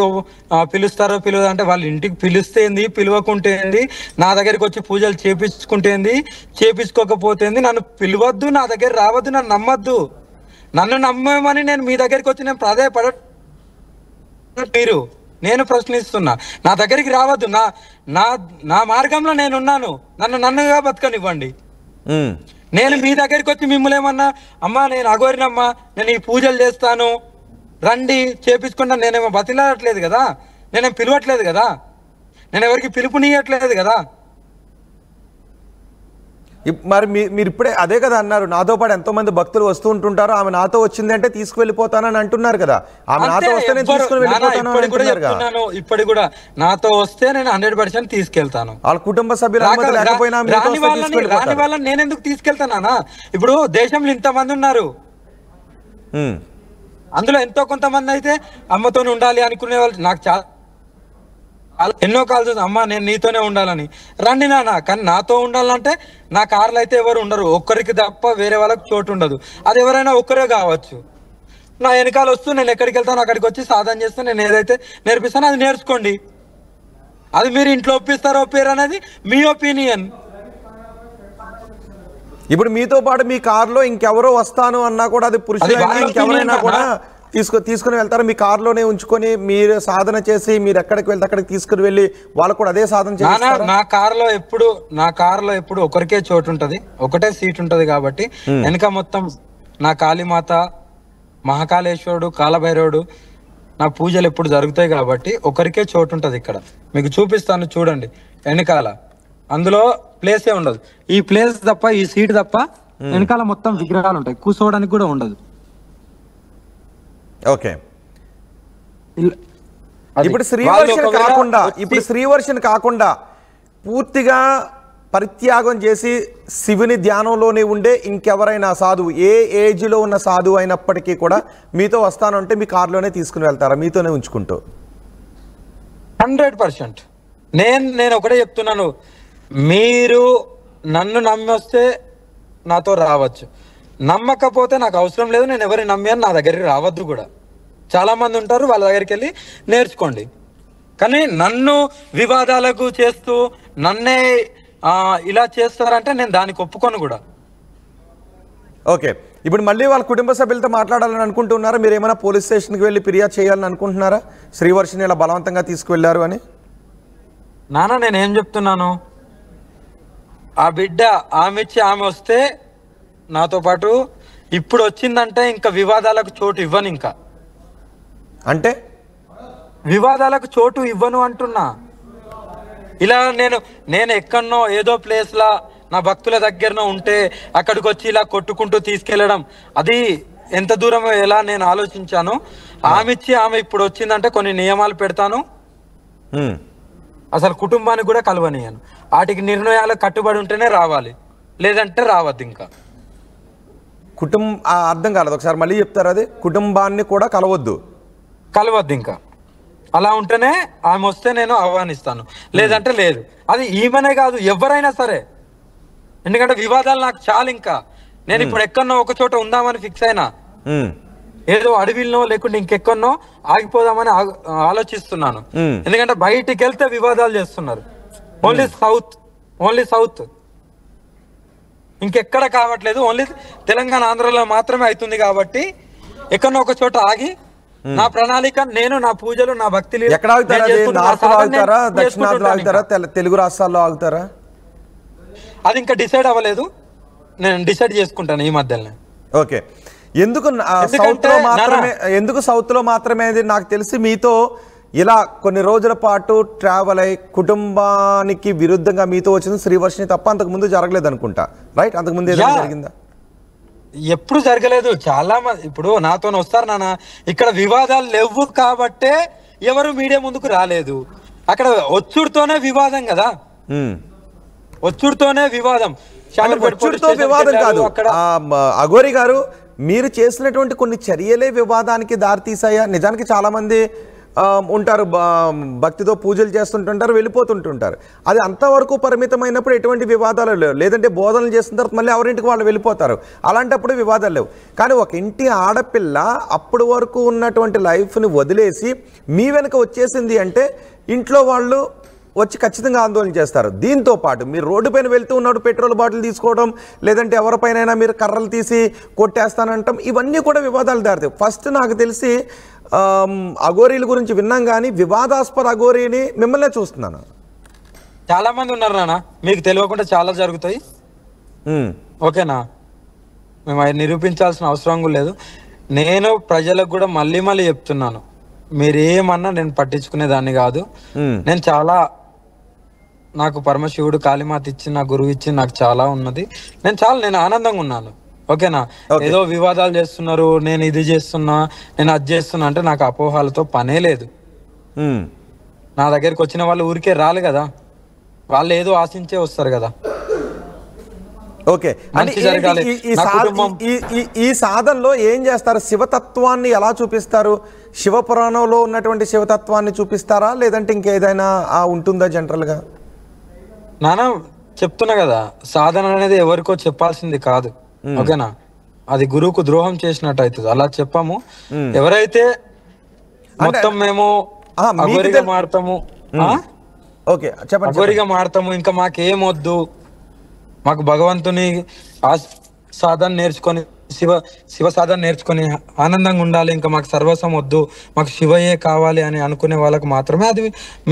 పిలుస్తారో పిలవదంటే వాళ్ళ ఇంటికి పిలుస్తేంది, పిలవకుంటేంది, నా దగ్గరికి వచ్చి పూజలు చేపించుకుంటేంది, చేపించుకోకపోతేంది, నన్ను పిలవద్దు, నా దగ్గర రావద్దు, నన్ను నమ్మద్దు. నన్ను నమ్మమని నేను మీ దగ్గరికి వచ్చి నేను ప్రాధాయపడ మీరు నేను ప్రశ్నిస్తున్నా, నా దగ్గరికి రావద్దు, నా మార్గంలో నేనున్నాను, నన్నుగా బతకనివ్వండి. నేను మీ దగ్గరికి వచ్చి మిమ్మల్ని ఏమన్నా అమ్మా నేను అఘోరినమ్మా, నేను ఈ పూజలు చేస్తాను రండి చేపించుకున్నా నేనేమో బతిలాడట్లేదు కదా, నేనేం పిలవట్లేదు కదా, నేను ఎవరికి పిలుపునియట్లేదు కదా. మరి మీరు ఇప్పుడే అదే కదా అన్నారు, నాతో పాటు ఎంతో మంది భక్తులు వస్తూ ఉంటుంటారు, ఆమె నాతో వచ్చింది అంటే తీసుకువెళ్ళిపోతానని అంటున్నారు కదా. ఆమె నాతో వస్తే నేను తీసుకుని వెళ్ళిపోతాను అంటున్నారు కదా. ఇప్పుడు కూడా నాతో వస్తే నేను 100% తీసుకెళ్తాను. వాళ్ళ కుటుంబ సభ్యులు లేకపోయినా రాని వాళ్ళని నేను ఎందుకు తీసుకెళ్తానా? ఇప్పుడు దేశంలో ఇంతమంది ఉన్నారు, అందులో ఎంతో కొంతమంది అయితే అమ్మతో ఉండాలి అనుకునే వాళ్ళు నాకు చాలా ఎన్నో కాల్ చూసి అమ్మ నేను నీతోనే ఉండాలని రండి నాన్న. కానీ నాతో ఉండాలంటే నా కార్లో అయితే ఎవరు ఉండరు, ఒక్కరికి తప్ప వేరే వాళ్ళకి చోటు ఉండదు. అది ఎవరైనా ఒక్కరే కావచ్చు. నా వెనకాల వస్తూ నేను ఎక్కడికి వెళ్తాను అక్కడికి వచ్చి సాధన చేస్తే నేను ఏదైతే నేర్పిస్తానో అది నేర్చుకోండి. అది మీరు ఇంట్లో ఒప్పిస్తారో ఒప్పారు అనేది మీ ఒపీనియన్. ఇప్పుడు మీతో పాటు మీ కారులో ఇంకెవరో వస్తాను అన్నా కూడా అది పురుషులైనా ఇంకెవరైనా కూడా తీసుకుని వెళ్తారు, మీ కారులోనే ఉంచుకొని మీరు సాధన చేసి మీరు ఎక్కడికి వెళ్తే అక్కడికి తీసుకుని వెళ్ళి వాళ్ళు కూడా అదే సాధన చేస్తారు. నా కారులో ఎప్పుడు ఒకరికే చోటు ఉంటది, ఒకటే సీట్ ఉంటది కాబట్టి వెనక మొత్తం నా కాళీమాత, మహాకాళేశ్వరుడు, కాలభైరవుడు నా పూజలు ఎప్పుడు జరుగుతాయి కాబట్టి ఒకరికే చోటు ఉంటది. ఇక్కడ మీకు చూపిస్తాను చూడండి, వెనకాల అందులో ప్లేసే ఉండదు. ఈ ప్లేస్ తప్ప, ఈ సీట్ తప్ప వెనకాల మొత్తం విగ్రహాలు ఉంటాయి, కూర్చోవడానికి కూడా ఉండదు. ఓకే, ఇప్పుడు శ్రీవర్షణ కాకుండా పూర్తిగా పరిత్యాగం చేసి శివుని ధ్యానంలోనే ఉండే ఇంకెవరైనా సాధువు, ఏ ఏజ్లో ఉన్న సాధువు అయినప్పటికీ కూడా మీతో వస్తానంటే మీ కారులోనే తీసుకుని వెళ్తారా, మీతోనే ఉంచుకుంటూ? 100%. నేను ఒకటే చెప్తున్నాను, మీరు నన్ను నమ్మి వస్తే నాతో రావచ్చు, నమ్మకపోతే నాకు అవసరం లేదు, నేను ఎవరిని నమ్మాను నా దగ్గరికి రావద్దు కూడా. చాలా మంది ఉంటారు, వాళ్ళ దగ్గరికి వెళ్ళి నేర్చుకోండి. కానీ నన్ను వివాదాలకు చేస్తూ నన్నే ఇలా చేస్తారంటే నేను దానికి ఒప్పుకోను కూడా. ఓకే, ఇప్పుడు మళ్ళీ వాళ్ళ కుటుంబ సభ్యులతో మాట్లాడాలని అనుకుంటున్నారా? మీరు ఏమైనా పోలీస్ స్టేషన్కి వెళ్ళి ఫిర్యాదు చేయాలని అనుకుంటున్నారా, శ్రీవర్షిని ఇలా బలవంతంగా తీసుకువెళ్ళారు అని? నాన్న నేనేం చెప్తున్నాను, ఆ బిడ్డ ఆమె ఇచ్చి ఆమె వస్తే నాతో పాటు, ఇప్పుడు వచ్చిందంటే ఇంకా వివాదాలకు చోటు ఇవ్వను. ఇంకా అంటే వివాదాలకు చోటు ఇవ్వను అంటున్నా. ఇలా నేను ఎక్కడనో ఏదో ప్లేస్లా నా భక్తుల దగ్గరనో ఉంటే అక్కడికి వచ్చి ఇలా కొట్టుకుంటూ తీసుకెళ్లడం, అది ఎంత దూరం ఎలా నేను ఆలోచించాను. ఆమె ఇచ్చి ఆమె ఇప్పుడు వచ్చిందంటే కొన్ని నియమాలు పెడతాను, అసలు కుటుంబానికి కూడా కలవనియను. వాటికి నిర్ణయాలు కట్టుబడి ఉంటేనే రావాలి, లేదంటే రావద్దు. ఇంకా అర్థం కాలేదు, ఒకసారి మళ్ళీ చెప్తారు. అది కుటుంబాన్ని కూడా కలవద్దు ఇంకా అలా ఉంటేనే ఆమె వస్తే నేను ఆహ్వానిస్తాను, లేదంటే లేదు. అది ఈమెనే కాదు, ఎవరైనా సరే. ఎందుకంటే వివాదాలు నాకు చాలు. ఇంకా నేను ఇప్పుడు ఎక్కడనో ఒక చోట ఉందామని ఫిక్స్ అయినా, ఏదో అడవిలో లేకుంటే ఇంకెక్కడనో ఆగిపోదామని ఆలోచిస్తున్నాను. ఎందుకంటే బయటికి వెళ్తే వివాదాలు చేస్తున్నారు. ఓన్లీ సౌత్ ఇంకెక్కడ కావట్లేదు, ఓన్లీ తెలంగాణ ఆంధ్రలో మాత్రమే అవుతుంది. కాబట్టి ఎక్కడనో ఒక చోట ఆగి నా ప్రణాళిక, నేను నా పూజలు, నా భక్తి, ఎక్కడ ఆగుతారా? నార్త్లో ఆగుతారా, దక్షిణాదిలో ఆగుతారా, తెలుగు రాష్ట్రాల్లో ఆగుతారా? అది ఇంకా డిసైడ్ అవ్వలేదు, నేను డిసైడ్ చేసుకుంటాను ఈ మధ్యలో. ఓకే, ఎందుకు సౌత్ లో మాత్రమే? నాకు తెలిసి మీతో ఇలా కొన్ని రోజుల పాటు ట్రావెల్ అయ్యి కుటుంబానికి విరుద్ధంగా మీతో వచ్చింది శ్రీవర్షిని తప్ప అంతకు ముందు జరగలేదు అనుకుంటా, రైట్? అంతకు ముందు ఏదైనా జరిగిందా? ఎప్పుడు జరగలేదు. చాలా మంది ఇప్పుడు నాతో వస్తారు నాన్న, ఇక్కడ వివాదాలు లేవు కాబట్టే ఎవరు మీడియా ముందుకు రాలేదు. అక్కడ ఒత్తుడితోనే వివాదం కదా, ఒత్తుడితోనే వివాదం. వివాదం కాదు అఘోరి గారు, మీరు చేసినటువంటి కొన్ని చర్యలే వివాదానికి దారితీసాయా? నిజానికి చాలా మంది ఉంటారు, భక్తితో పూజలు చేస్తుంటుంటారు, వెళ్ళిపోతుంటుంటారు. అది అంతవరకు పరిమితమైనప్పుడు ఎటువంటి వివాదాలు లేవు. లేదంటే బోధనలు చేసిన తర్వాత మళ్ళీ ఎవరింటికి వాళ్ళు వెళ్ళిపోతారు, అలాంటప్పుడు వివాదాలు లేవు. కానీ ఒక ఇంటి ఆడపిల్ల అప్పటి వరకు ఉన్నటువంటి లైఫ్ని వదిలేసి మీ వెనుక వచ్చేసింది అంటే ఇంట్లో వాళ్ళు వచ్చి ఖచ్చితంగా ఆందోళన చేస్తారు. దీంతో పాటు మీరు రోడ్డు పైన వెళ్తూ ఉన్నప్పుడు పెట్రోల్ బాటిల్ తీసుకోవడం, లేదంటే ఎవరిపైనైనా మీరు కర్రలు తీసి కొట్టేస్తానంటాం, ఇవన్నీ కూడా వివాదాలు దారితాయి. ఫస్ట్ నాకు తెలిసి అఘోరీల గురించి విన్నాం, కానీ వివాదాస్పద అఘోరీని మిమ్మల్నే చూస్తున్నాను. చాలా మంది ఉన్నారు నాన్న, మీకు తెలియకుండా చాలా జరుగుతాయి. ఓకేనా, మేము అది నిరూపించాల్సిన అవసరం కూడా లేదు. నేను ప్రజలకు కూడా మళ్ళీ చెప్తున్నాను, మీరేమన్నా నేను పట్టించుకునేదాన్ని కాదు. నేను చాలా, నాకు పరమశివుడు కాళీమాత ఇచ్చి, నా గురువు ఇచ్చి నాకు చాలా ఉన్నది. నేను ఆనందంగా ఉన్నాను. ఓకేనా, ఏదో వివాదాలు చేస్తున్నారు, నేను ఇది చేస్తున్నా, నేను అది చేస్తున్నా అంటే నాకు అపోహాలతో పనే లేదు. నా దగ్గరికి వచ్చిన వాళ్ళు ఊరికే రాలు కదా, వాళ్ళు ఏదో ఆశించే వస్తారు కదా. ఓకే, ఈ సాధనలో ఏం చేస్తారు? శివతత్వాన్ని ఎలా చూపిస్తారు? శివపురాణంలో ఉన్నటువంటి శివతత్వాన్ని చూపిస్తారా, లేదంటే ఇంకేదైనా ఉంటుందా జనరల్గా? నాన్న చెప్తున్నా కదా, సాధన అనేది ఎవరికో చెప్పాల్సింది కాదు. ఓకేనా, అది గురువుకు ద్రోహం చేసినట్టు అవుతుంది. అలా చెప్పాము. ఎవరైతే మొత్తం మేము అఘోరిగా మారుతాము, అఘోరిగా మారుతాము, ఇంకా మాకేమొద్దు, మాకు భగవంతుని సాధన నేర్చుకొని, శివ సాధన నేర్చుకొని ఆనందంగా ఉండాలి, ఇంకా మాకు సర్వస్వం వద్దు, మాకు శివయే కావాలి అని అనుకునే వాళ్ళకి మాత్రమే అది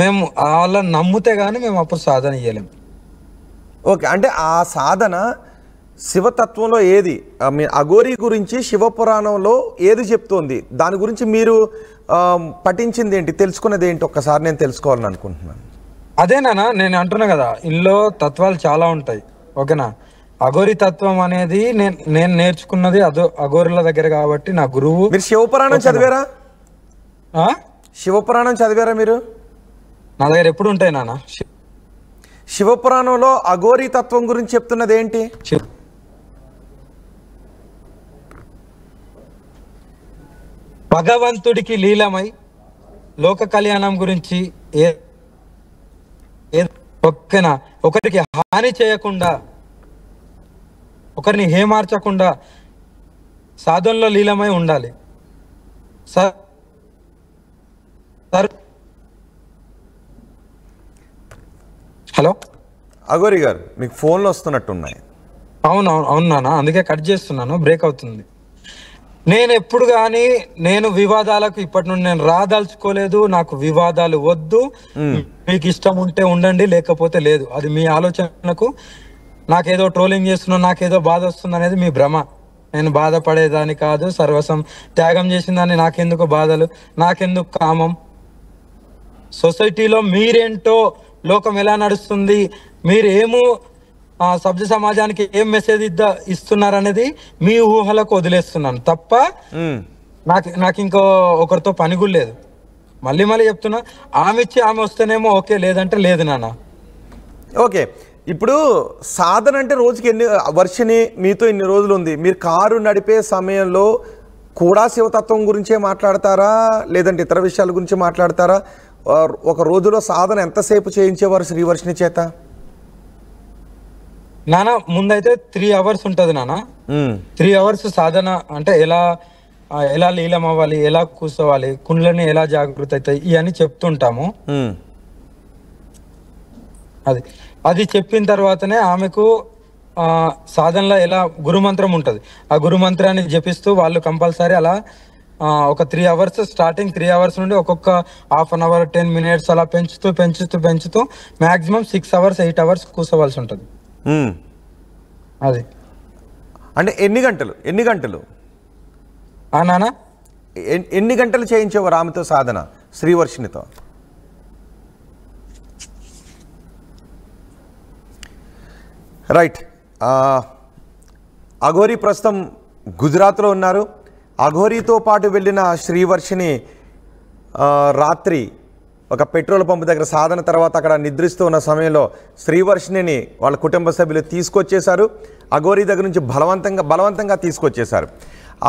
మేము వాళ్ళని నమ్మితే గానీ మేము అప్పుడు సాధన చేయలేము. ఓకే, అంటే ఆ సాధన శివతత్వంలో ఏది, అఘోరి గురించి శివపురాణంలో ఏది చెప్తోంది, దాని గురించి మీరు పఠించింది ఏంటి, తెలుసుకున్నది ఏంటి, ఒక్కసారి నేను తెలుసుకోవాలని అనుకుంటున్నాను. అదేనా నేను అంటున్నా కదా, ఇందులో తత్వాలు చాలా ఉంటాయి. ఓకేనా, అఘోరి తత్వం అనేది నేను నేర్చుకున్నది అఘోరుల దగ్గర కాబట్టి నా గురువు. మీరు శివపురాణం చదివారా? శివపురాణం చదివారా మీరు? నా దగ్గర ఎప్పుడు ఉంటాయి నాన్న. శివపురాణంలో అఘోరీ తత్వం గురించి చెప్తున్నది ఏంటి? భగవంతుడికి లీలమై లోక కళ్యాణం గురించి ఓకేనా, ఒకరికి హాని చేయకుండా, ఒకరిని హేమార్చకుండా సాధనలో లీలమై ఉండాలి. హలో అఘోరీ గారు, మీకు ఫోన్లు వస్తున్నట్టున్నాయి. అవును నాన్న, అందుకే కట్ చేస్తున్నాను, బ్రేక్ అవుతుంది. నేను ఎప్పుడు కానీ నేను వివాదాలకు ఇప్పటి నుండి నేను రాదలుచుకోలేదు. నాకు వివాదాలు వద్దు. మీకు ఇష్టం ఉంటే ఉండండి, లేకపోతే లేదు. అది మీ ఆలోచనకు. నాకేదో ట్రోలింగ్ చేస్తున్నా, నాకేదో బాధ వస్తుంది అనేది మీ భ్రమ. నేను బాధపడేదాన్ని కాదు. సర్వస్వం త్యాగం చేసిన దాన్ని నాకెందుకు బాధలు, నాకెందుకు కామం? సొసైటీలో మీరేంటో, లోకం ఎలా నడుస్తుంది, మీరేమో సభ్య సమాజానికి ఏం మెసేజ్ ఇస్తున్నారనేది మీ ఊహలకు వదిలేస్తున్నాను తప్ప నాకు ఇంకో ఒకరితో పని కూడా లేదు. మళ్ళీ చెప్తున్నా, ఆమె ఇచ్చి ఆమె వస్తేనేమో ఓకే, లేదంటే లేదు నాన్న. ఓకే, ఇప్పుడు సాధన అంటే రోజుకి వర్షిని మీతో ఇన్ని రోజులు ఉంది. మీరు కారు నడిపే సమయంలో కూడా శివతత్వం గురించే మాట్లాడతారా, లేదంటే ఇతర విషయాల గురించి మాట్లాడతారా? ఒక రోజులో సాధన ఎంతసేపు చేయించేవారు శ్రీవర్షిని చేత? నాన్న ముందైతే 3 hours ఉంటది నాన్న. 3 hours సాధన అంటే ఎలా లీలం అవ్వాలి, ఎలా కూర్చోవాలి, కుండ్లని ఎలా జాగృత అవుతాయి, ఇవన్నీ చెప్తుంటాము. అది చెప్పిన తర్వాతనే ఆమెకు సాధనలో ఎలా గురుమంత్రం ఉంటుంది, ఆ గురుమంత్రాన్ని జపిస్తూ వాళ్ళు కంపల్సరీ అలా ఒక 3 hours స్టార్టింగ్ 3 hours నుండి ఒక్కొక్క హాఫ్ అన్ అవర్ 10 minutes అలా పెంచుతూ మాక్సిమం 6 hours 8 hours కూర్చోవలసి ఉంటుంది. అది అంటే ఎన్ని గంటలు నానా ఎన్ని గంటలు చేయించేవారు ఆమెతో సాధన శ్రీవర్షినితో? రైట్. అఘోరీ ప్రస్తుతం గుజరాత్లో ఉన్నారు. అఘోరీతో పాటు వెళ్ళిన శ్రీవర్షిని రాత్రి ఒక పెట్రోల్ పంపు దగ్గర సాధన తర్వాత అక్కడ నిద్రిస్తూ ఉన్న సమయంలో శ్రీవర్షిణిని వాళ్ళ కుటుంబ సభ్యులు తీసుకొచ్చేశారు. అఘోరీ దగ్గర నుంచి బలవంతంగా తీసుకొచ్చేశారు.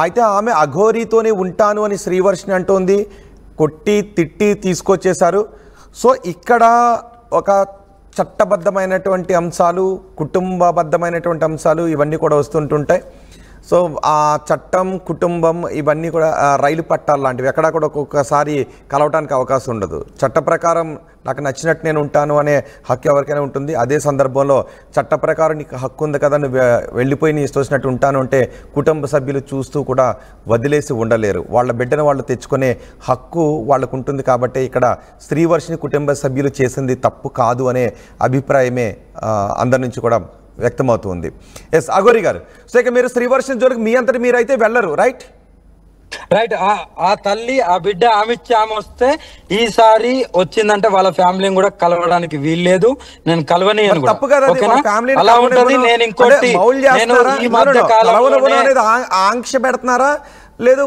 అయితే ఆమె అఘోరీతోనే ఉంటాను అని శ్రీవర్షిణి అంటోంది. కొట్టి తిట్టి తీసుకొచ్చేశారు. సో ఇక్కడ ఒక చట్టబద్ధమైనటువంటి అంశాలు, కుటుంబబద్ధమైనటువంటి అంశాలు ఇవన్నీ కూడా వస్తుంటుంటాయి. సో ఆ చట్టం, కుటుంబం ఇవన్నీ కూడా రైలు పట్టాలు లాంటివి. ఎక్కడా కూడా ఒక్కొక్కసారి కలవటానికి అవకాశం ఉండదు. చట్ట ప్రకారం నాకు నచ్చినట్టు నేను ఉంటాను అనే హక్కు ఎవరికైనా ఉంటుంది. అదే సందర్భంలో చట్ట ప్రకారం నీకు హక్కు ఉంది కదా, నువ్వు వెళ్ళిపోయి నీ ఇష్టం వచ్చినట్టు ఉంటాను అంటే కుటుంబ సభ్యులు చూస్తూ కూడా వదిలేసి ఉండలేరు. వాళ్ళ బిడ్డను వాళ్ళు తెచ్చుకునే హక్కు వాళ్ళకు ఉంటుంది. కాబట్టి ఇక్కడ శ్రీవర్షిని కుటుంబ సభ్యులు చేసింది తప్పు కాదు అనే అభిప్రాయమే అందరి నుంచి కూడా వ్యక్తమవుతుంది. ఎస్ అఘోరీ గారు, సో ఇక మీరు శ్రీవర్షిని జోలికి మీ అంతటి మీరైతే వెళ్ళరు, రైట్? ఆ తల్లి ఆ బిడ్డ ఆమె వస్తే ఈసారి వచ్చిందంటే వాళ్ళ ఫ్యామిలీని కూడా కలవడానికి వీల్లేదు. నేను కలవని తప్పు కదా, అలా ఉంటుంది. నేను ఇంకోటి ఆంక్ష పెడుతున్నారా లేదు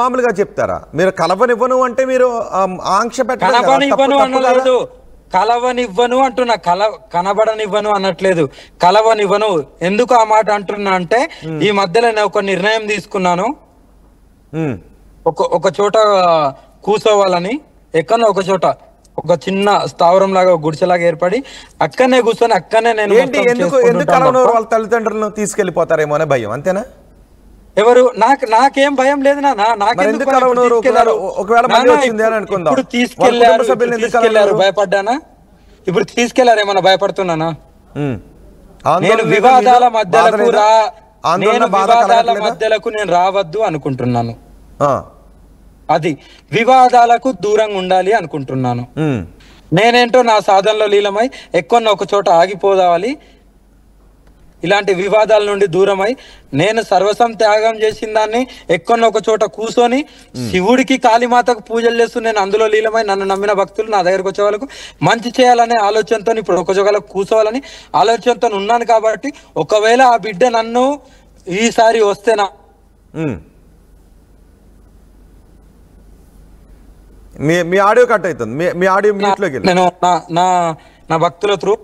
మామూలుగా చెప్తారా? మీరు కలవనివ్వను అంటే మీరు ఆంక్ష పెట్టలేదు. కలవనివ్వను అంటున్నా, కనబడనివ్వను అనట్లేదు, కలవనివ్వను. ఎందుకు ఆ మాట అంటున్నా అంటే ఈ మధ్యలో నేను ఒక నిర్ణయం తీసుకున్నాను. ఒక చోట కూర్చోవాలని, ఎక్కడో ఒక చోట ఒక చిన్న స్థావరం లాగా గుడిసెలాగా ఏర్పడి అక్కడనే కూర్చొని అక్కడనే నేను వాళ్ళ తల్లిదండ్రులను తీసుకెళ్లిపోతారేమో అనే భయం, అంతేనా? ఎవరు నాకేం భయం లేదు తీసుకెళ్లారు భయపడ్డానా? ఇప్పుడు తీసుకెళ్లారు ఏమన్నా భయపడుతున్నానా? నేను వివాదాల మధ్యలకు నేను రావద్దు అనుకుంటున్నాను. అది వివాదాలకు దూరంగా ఉండాలి అనుకుంటున్నాను. నేనేంటో నా సాధనలో లీలమై ఎక్కువ ఒక చోట ఆగిపోదాలి. ఇలాంటి వివాదాల నుండి దూరమై నేను సర్వసం త్యాగం చేసిన దాన్ని ఎక్కువ ఒక చోట కూర్చొని శివుడికి కాళీమాతకు పూజలు చేస్తూ నేను అందులో లీలమై నన్ను నమ్మిన భక్తులు నా దగ్గరకు వచ్చే వాళ్ళకు మంచి చేయాలనే ఆలోచనతో ఇప్పుడు ఒక జోగాలో కూర్చోవాలని ఆలోచనతో ఉన్నాను. కాబట్టి ఒకవేళ ఆ బిడ్డ నన్ను ఈసారి వస్తేనా మీ ఆడియో కట్ అవుతుంది. మీ ఆడియో మ్యూట్ లోకి నేను నా భక్తుల త్రూ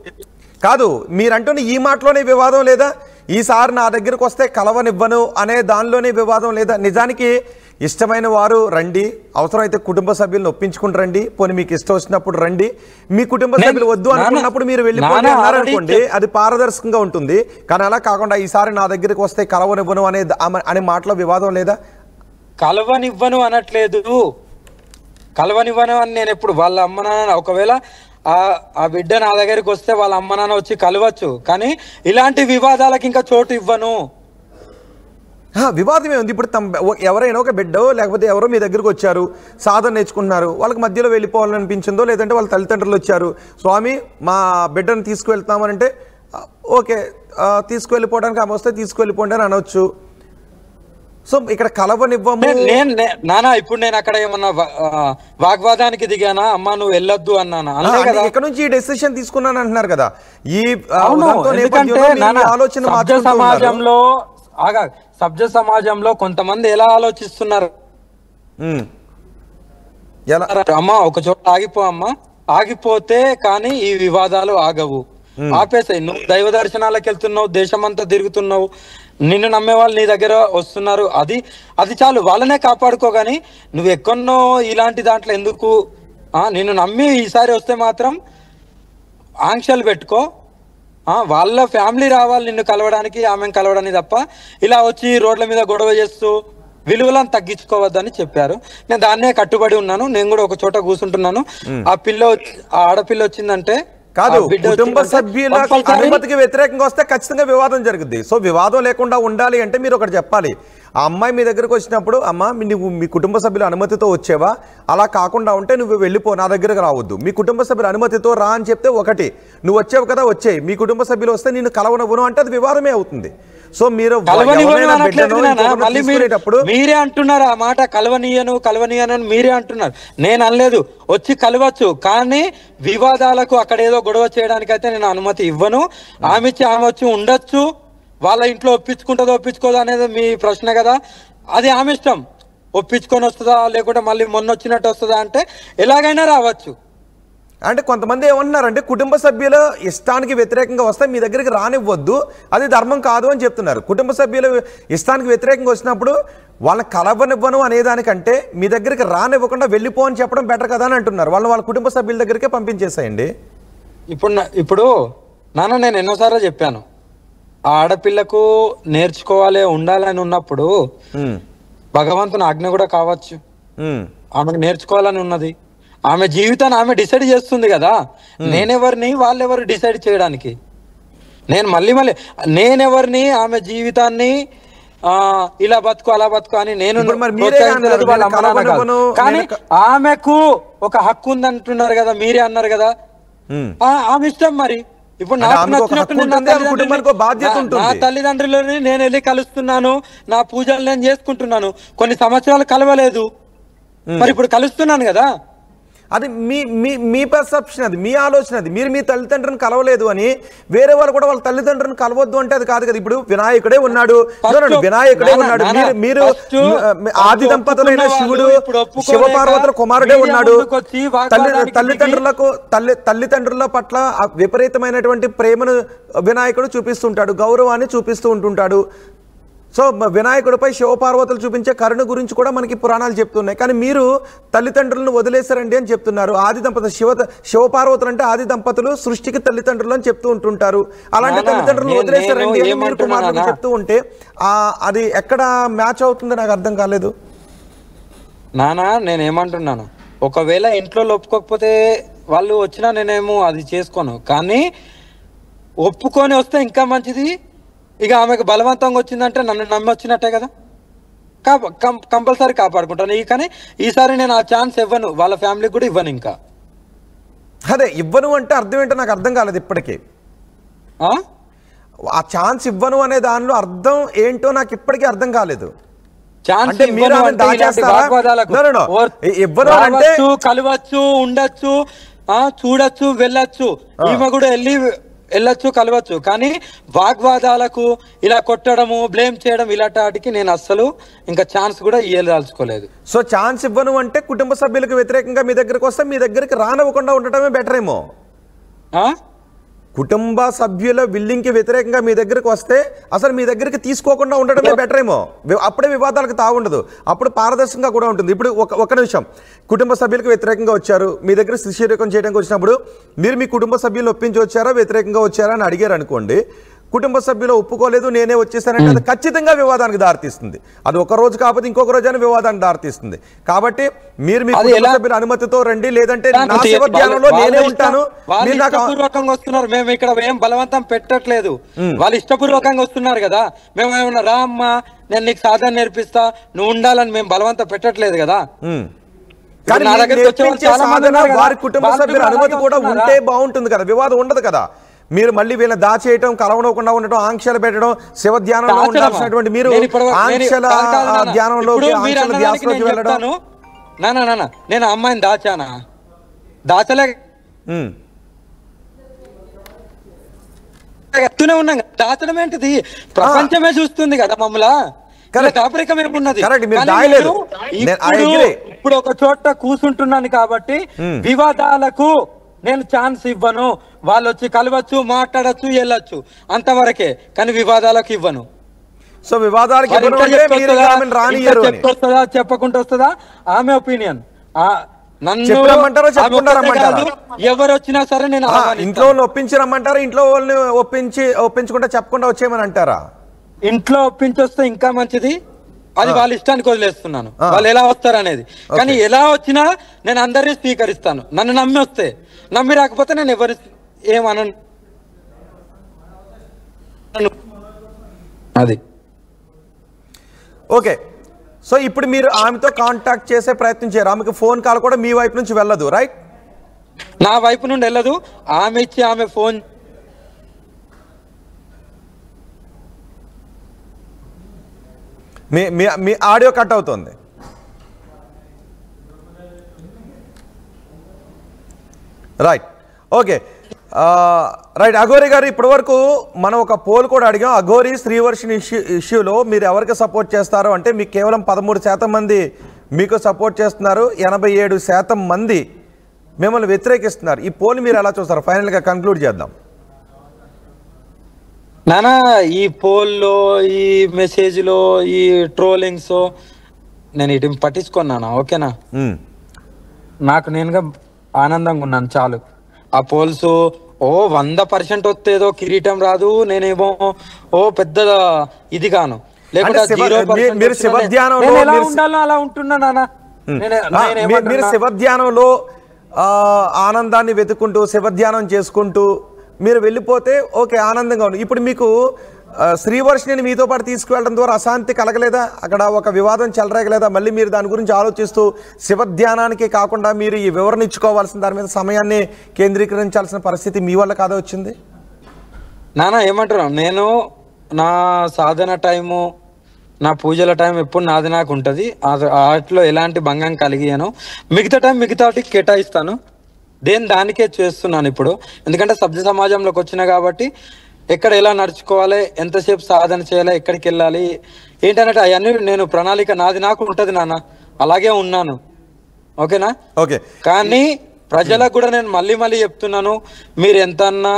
కాదు, మీరంటున్న ఈ మాటలోనే వివాదం లేదా? ఈసారి నా దగ్గరకు వస్తే కలవనివ్వను అనే దానిలోనే వివాదం లేదా? నిజానికి ఇష్టమైన వారు రండి, అవసరమైతే కుటుంబ సభ్యులను ఒప్పించుకుని రండి, పోనీ మీకు ఇష్టం వచ్చినప్పుడు రండి, మీ కుటుంబ సభ్యులు వద్దు అనుకున్నప్పుడు మీరు వెళ్ళిపోండి అన్నారనుకోండి, అది పారదర్శకంగా ఉంటుంది. కానీ అలా కాకుండా ఈసారి నా దగ్గరకు వస్తే కలవనివ్వను అనే మాటలో వివాదం లేదా? కలవనివ్వను అనట్లేదు, కలవనివ్వను అని నేను ఎప్పుడు వాళ్ళ అమ్మ నాన్న ఒకవేళ ఆ బిడ్డ నా దగ్గరికి వస్తే వాళ్ళ అమ్మ నాన్న వచ్చి కలవచ్చు, కానీ ఇలాంటి వివాదాలకు ఇంకా చోటు ఇవ్వను. వివాదమే ఉంది. ఇప్పుడు ఎవరైనా ఒక బిడ్డో లేకపోతే ఎవరో మీ దగ్గరకు వచ్చారు, సాధన నేర్చుకుంటున్నారు, వాళ్ళకి మధ్యలో వెళ్ళిపోవాలని అనిపించిందో, లేదంటే వాళ్ళ తల్లిదండ్రులు వచ్చారు, స్వామి మా బిడ్డను తీసుకువెళ్తామనంటే ఓకే తీసుకువెళ్ళిపోవడానికి ఆమె వస్తే తీసుకువెళ్ళిపోండి అని అనొచ్చు. సో ఇక్కడ కలవనివ్వము. నానా ఇప్పుడు నేను అక్కడ ఏమన్నా వాగ్వాదానికి దిగానా? అమ్మా నువ్వు వెళ్ళొద్దు అన్నానా? ఇక్కడ నుంచి ఈ డెసిషన్ తీసుకున్నాను అంటున్నారు కదా. ఈ ఆలోచన సభ్య సమాజంలో కొంతమంది ఎలా ఆలోచిస్తున్నారు, అమ్మా ఒక చోట ఆగిపో అమ్మా, ఆగిపోతే కానీ ఈ వివాదాలు ఆగవు, ఆపేసాయి. నువ్వు దైవ దర్శనాలకు వెళ్తున్నావు, దేశమంతా తిరుగుతున్నావు, నిన్ను నమ్మే వాళ్ళు నీ దగ్గర వస్తున్నారు, అది చాలు, వాళ్ళనే కాపాడుకోగాని నువ్వు ఎక్కడో ఇలాంటి దాంట్లో ఎందుకు? నిన్ను నమ్మి ఈసారి వస్తే మాత్రం ఆంక్షలు పెట్టుకో, వాళ్ళ ఫ్యామిలీ రావాలి నిన్ను కలవడానికి, ఆమెను కలవడానికి తప్ప ఇలా వచ్చి రోడ్ల మీద గొడవ చేస్తూ విలువలను తగ్గించుకోవద్దని చెప్పారు. నేను దాన్నే కట్టుబడి ఉన్నాను. నేను కూడా ఒక చోట కూర్చుంటున్నాను. ఆ ఆడపిల్ల వచ్చిందంటే కాదు, కుటుంబ సభ్యుల అనుమతికి వ్యతిరేకంగా వస్తే ఖచ్చితంగా వివాదం జరుగుద్ది. సో వివాదం లేకుండా ఉండాలి అంటే మీరు ఒకటి చెప్పాలి. ఆ అమ్మాయి మీ దగ్గరకు వచ్చినప్పుడు, అమ్మ నువ్వు మీ కుటుంబ సభ్యుల అనుమతితో వచ్చేవా, అలా కాకుండా ఉంటే నువ్వు వెళ్ళిపో, నా దగ్గరకు రావద్దు, మీ కుటుంబ సభ్యుల అనుమతితో రా అని చెప్తే ఒకటి, నువ్వు వచ్చావు కదా వచ్చేయి, మీ కుటుంబ సభ్యులు వస్తే నేను కలవనవ్వను అంటే అది వివాదమే అవుతుంది. సో మీరు మీరే అంటున్నారు ఆ మాట, కలవనీయను అని మీరే అంటున్నారు. నేను అనలేదు, వచ్చి కలవచ్చు, కానీ వివాదాలకు అక్కడ ఏదో గొడవ చేయడానికి అయితే నేను అనుమతి ఇవ్వను. ఆమె వచ్చి ఉండొచ్చు, వాళ్ళ ఇంట్లో ఒప్పించుకుంటుందో ఒప్పించుకోదో అనేది మీ ప్రశ్న కదా, అది ఆమె ఇష్టం. ఒప్పించుకొని వస్తుందా లేకుంటే మళ్ళీ మొన్న వచ్చినట్టు వస్తుందా అంటే ఎలాగైనా రావచ్చు. అంటే కొంతమంది ఏమంటున్నారంటే కుటుంబ సభ్యుల ఇష్టానికి వ్యతిరేకంగా వస్తే మీ దగ్గరికి రానివ్వద్దు, అది ధర్మం కాదు అని చెప్తున్నారు. కుటుంబ సభ్యుల ఇష్టానికి వ్యతిరేకంగా వచ్చినప్పుడు వాళ్ళని కలవనివ్వను అనేదానికంటే మీ దగ్గరికి రానివ్వకుండా వెళ్ళిపో అని చెప్పడం బెటర్ కదా అని అంటున్నారు. వాళ్ళ కుటుంబ సభ్యుల దగ్గరికే పంపించేసాయండి. ఇప్పుడు నాన్న నేను ఎన్నోసార్లు చెప్పాను, ఆ ఆడపిల్లకు నేర్చుకోవాలి ఉండాలని ఉన్నప్పుడు భగవంతుని ఆజ్ఞ కూడా కావచ్చు, ఆమెకు నేర్చుకోవాలని ఉన్నది, ఆమె జీవితాన్ని ఆమె డిసైడ్ చేస్తుంది కదా. నేనెవరిని వాళ్ళెవరు డిసైడ్ చేయడానికి? నేనెవరిని ఆమె జీవితాన్ని ఇలా బతుకు అలా బతుకు అని నేను కానీ ఆమెకు ఒక హక్కు ఉంది అంటున్నారు కదా, మీరే అన్నారు కదా, ఆమె ఇష్టం. మరి ఇప్పుడు నాకు నచ్చినట్టు నా తల్లిదండ్రులని నేను వెళ్ళి కలుస్తున్నాను, నా పూజలు నేను చేసుకుంటున్నాను, కొన్ని సంవత్సరాలు కలవలేదు, మరి ఇప్పుడు కలుస్తున్నాను కదా. అది మీ పర్సెప్షన్, అది మీ ఆలోచన, అది మీరు మీ తల్లిదండ్రులను కలవలేదు అని వేరే వాళ్ళు కూడా వాళ్ళ తల్లిదండ్రులను కలవద్దు అంటే అది కాదు కదా. ఇప్పుడు వినాయకుడే ఉన్నాడు, మీరు ఆది దంపతులైన శివుడు శివపార్వతుల కుమారుడే ఉన్నాడు. తల్లిదండ్రుల పట్ల విపరీతమైనటువంటి ప్రేమను వినాయకుడు చూపిస్తుంటాడు, గౌరవాన్ని చూపిస్తూ ఉంటుంటాడు. సో వినాయకుడిపై శివపార్వతులు చూపించే కరుణ గురించి కూడా మనకి పురాణాలు చెప్తున్నాయి. కానీ మీరు తల్లిదండ్రులను వదిలేశారండి అని చెప్తున్నారు. ఆది దంపతులు శివపార్వతులు అంటే ఆది దంపతులు సృష్టికి తల్లిదండ్రులు అని చెప్తూ ఉంటుంటారు. అలాంటి తల్లిదండ్రులను వదిలేశారండి అని మీరు కుమారులకు చెప్తూ ఉంటే అది ఎక్కడ మ్యాచ్ అవుతుందో నాకు అర్థం కాలేదు. నానా నేనేమంటున్నాను, ఒకవేళ ఇంట్లో ఒప్పుకోకపోతే వాళ్ళు వచ్చినా నేనేమో అది చేసుకోను, కానీ ఒప్పుకొని వస్తే ఇంకా మంచిది. ఇక ఆమెకు బలవంతంగా వచ్చిందంటే నన్ను నమ్మి వచ్చినట్టే కదా, కంపల్సరీ కాపాడుకుంటాను. కానీ ఈసారి నేను ఆ ఛాన్స్ ఇవ్వను, వాళ్ళ ఫ్యామిలీకి కూడా ఇవ్వను. ఇంకా అదే ఇవ్వను అంటే అర్థం ఏంటో నాకు అర్థం కాలేదు ఇప్పటికీ. ఆ ఛాన్స్ ఇవ్వను అనే దానిలో అర్థం ఏంటో నాకు ఇప్పటికీ అర్థం కాలేదు. కలవచ్చు, ఉండొచ్చు, చూడొచ్చు, వెళ్ళొచ్చు, ఈమె కూడా వెళ్ళొచ్చు, కలవచ్చు, కానీ వాగ్వాదాలకు ఇలా కొట్టడము, బ్లేమ్ చేయడం ఇలాంటికి నేను అస్సలు ఇంకా ఛాన్స్ కూడా ఇవ్వదలుచుకోలేదు. సో ఛాన్స్ ఇవ్వను అంటే కుటుంబ సభ్యులకు వ్యతిరేకంగా మీ దగ్గరకు వస్తే మీ దగ్గరికి రానివ్వకుండా ఉండటమే బెటర్ ఏమో. కుటుంబ సభ్యుల విల్లింగ్కి వ్యతిరేకంగా మీ దగ్గరికి వస్తే అసలు మీ దగ్గరికి తీసుకోకుండా ఉండడమే బెటర్ ఏమో. అప్పుడే వివాదాలకు తాగుండదు, అప్పుడు పారదర్శకంగా కూడా ఉంటుంది. ఇప్పుడు ఒక నిమిషం, కుటుంబ సభ్యులకు వ్యతిరేకంగా వచ్చారు, మీ దగ్గర శిష్యరేఖం చేయడానికి వచ్చినప్పుడు మీరు మీ కుటుంబ సభ్యులను ఒప్పించి వచ్చారా వ్యతిరేకంగా వచ్చారా అని అడిగారు అనుకోండి, కుటుంబ సభ్యులు ఒప్పుకోలేదు నేనే వచ్చేసానంటే అది ఖచ్చితంగా వివాదానికి దారితీస్తుంది. అది ఒక రోజు కాకపోతే ఇంకొక రోజు అని వివాదానికి దారితీస్తుంది. కాబట్టి మీరు మీ కుటుంబ సభ్యుల అనుమతితో రండి, లేదంటే నా శివధ్యానంలో నేనే ఉంటాను. ఇష్టపూర్వకంగా వస్తున్నారు, మేము ఇక్కడ ఏం బలవంతం పెట్టట్లేదు, వాళ్ళు ఇష్టపూర్వకంగా వస్తున్నారు కదా. మేము ఏమన్నా రా అమ్మా నేను నీకు సాధన నేర్పిస్తా నువ్వు ఉండాలని మేము బలవంతం పెట్టట్లేదు కదా. వారి కుటుంబ సభ్యుల అనుమతి కూడా ఉంటే బాగుంటుంది కదా, వివాదం ఉండదు కదా. మీరు మళ్ళీ వీళ్ళని దాచేయటం, కలవనకుండా ఉండటం, ఆంక్షలు పెట్టడం, శివ ధ్యానంలో ఉండాల్సినటువంటి మీరు ఆంక్షల ధ్యానంలోకి ఆంక్షల ధ్యాసలోకి వెళ్ళడం. నేను అమ్మాయిని దాచానా? దాచలే, ఎత్తునే ఉన్నాం. దాచడం ఏంటిది? ప్రపంచమే చూస్తుంది కదా మమ్మల్ని. దాపరికం ఏమున్నది? ఇప్పుడు ఒక చోట కూర్చుంటున్నాను కాబట్టి వివాదాలకు నేను ఛాన్స్ ఇవ్వను. వాళ్ళు వచ్చి కలవచ్చు, మాట్లాడచ్చు, వెళ్ళొచ్చు, అంతవరకే. కానీ వివాదాలకు ఇవ్వను. సో వివాదాలకు చెప్పకుండా వస్తుందా ఆమె ఒపీనియన్. ఎవరు వచ్చినా సరే నేను ఇంట్లో వాళ్ళని ఒప్పించి రమ్మంటారా, ఇంట్లో వాళ్ళని ఒప్పించుకుంటే చెప్పకుండా వచ్చేయమని అంటారా? ఇంట్లో ఒప్పించి వస్తే ఇంకా మంచిది, అది వాళ్ళ ఇష్టానికి వదిలేస్తున్నాను, వాళ్ళు ఎలా వస్తారు అనేది. కానీ ఎలా వచ్చినా నేను అందరినీ స్వీకరిస్తాను. నన్ను నమ్మి వస్తే, నమ్మి రాకపోతే నేను ఎవరు ఏమనను. అది ఓకే. సో ఇప్పుడు మీరు ఆమెతో కాంటాక్ట్ చేసే ప్రయత్నం చేయరు, ఆమెకు ఫోన్ కాల్ కూడా మీ వైపు నుంచి వెళ్ళదు, రైట్? నా వైపు నుండి వెళ్ళదు. ఆమె ఇచ్చి ఆమె ఫోన్ మీ ఆడియో కట్ అవుతుంది. Right, okay, right. అఘోరి గారు, ఇప్పటి వరకు మనం ఒక పోల్ కూడా అడిగాం. అఘోరి శ్రీవర్షిని ఇష్యూలో మీరు ఎవరికి సపోర్ట్ చేస్తారు అంటే మీకు కేవలం 13% మంది మీకు సపోర్ట్ చేస్తున్నారు, 87% మంది మిమ్మల్ని వ్యతిరేకిస్తున్నారు. ఈ పోల్ మీరు ఎలా చూస్తారు? ఫైనల్గా కంక్లూడ్ చేద్దాం. నానా, ఈ పోల్లో, ఈ మెసేజ్లో, ఈ ట్రోలింగ్స్ నేను ఇటు పట్టించుకున్నానా, ఓకేనా? నాకు నేనుగా ఆనందంగా ఉన్నాను చాలు. ఆ పోల్స్ 100% వస్తే ఏదో కిరీటం రాదు, నేనేమో పెద్ద ఇది గాను, లేకుంటే మీరు శివధ్యానంలో అలా ఉంటున్నా నాన్న. మీరు శివధ్యానంలో ఆనందాన్ని వెతుకుంటూ శివధ్యానం చేసుకుంటూ మీరు వెళ్ళిపోతే ఓకే, ఆనందంగా ఉంది. ఇప్పుడు మీకు శ్రీవర్షిని మీతో పాటు తీసుకువెళ్ళడం ద్వారా అశాంతి కలగలేదా? అక్కడ ఒక వివాదం చెలరేగలేదా? మళ్ళీ మీరు దాని గురించి ఆలోచిస్తూ శివధ్యానానికి కాకుండా మీరు ఈ వివరణ ఇచ్చుకోవాల్సిన దాని మీద సమయాన్ని కేంద్రీకరించాల్సిన పరిస్థితి మీ వల్ల కాదా వచ్చింది? నానా ఏమంటున్నాను, నేను నా సాధన టైము, నా పూజల టైం ఎప్పుడు నాది నాకు ఉంటుంది. వాటిలో ఎలాంటి భంగం కలిగాను. మిగతా టైం మిగతాటికి కేటాయిస్తాను, దానికే చేస్తున్నాను ఇప్పుడు. ఎందుకంటే సభ్య సమాజంలోకి వచ్చినా కాబట్టి ఎక్కడ ఎలా నడుచుకోవాలి, ఎంతసేపు సాధన చేయాలి, ఎక్కడికి వెళ్ళాలి ఏంటన్నట్టు అవన్నీ నేను ప్రణాళిక నాది నాకు ఉంటుంది నాన్న. అలాగే ఉన్నాను, ఓకేనా? ఓకే. కానీ ప్రజలకు కూడా నేను మళ్ళీ చెప్తున్నాను, మీరు ఎంతన్నా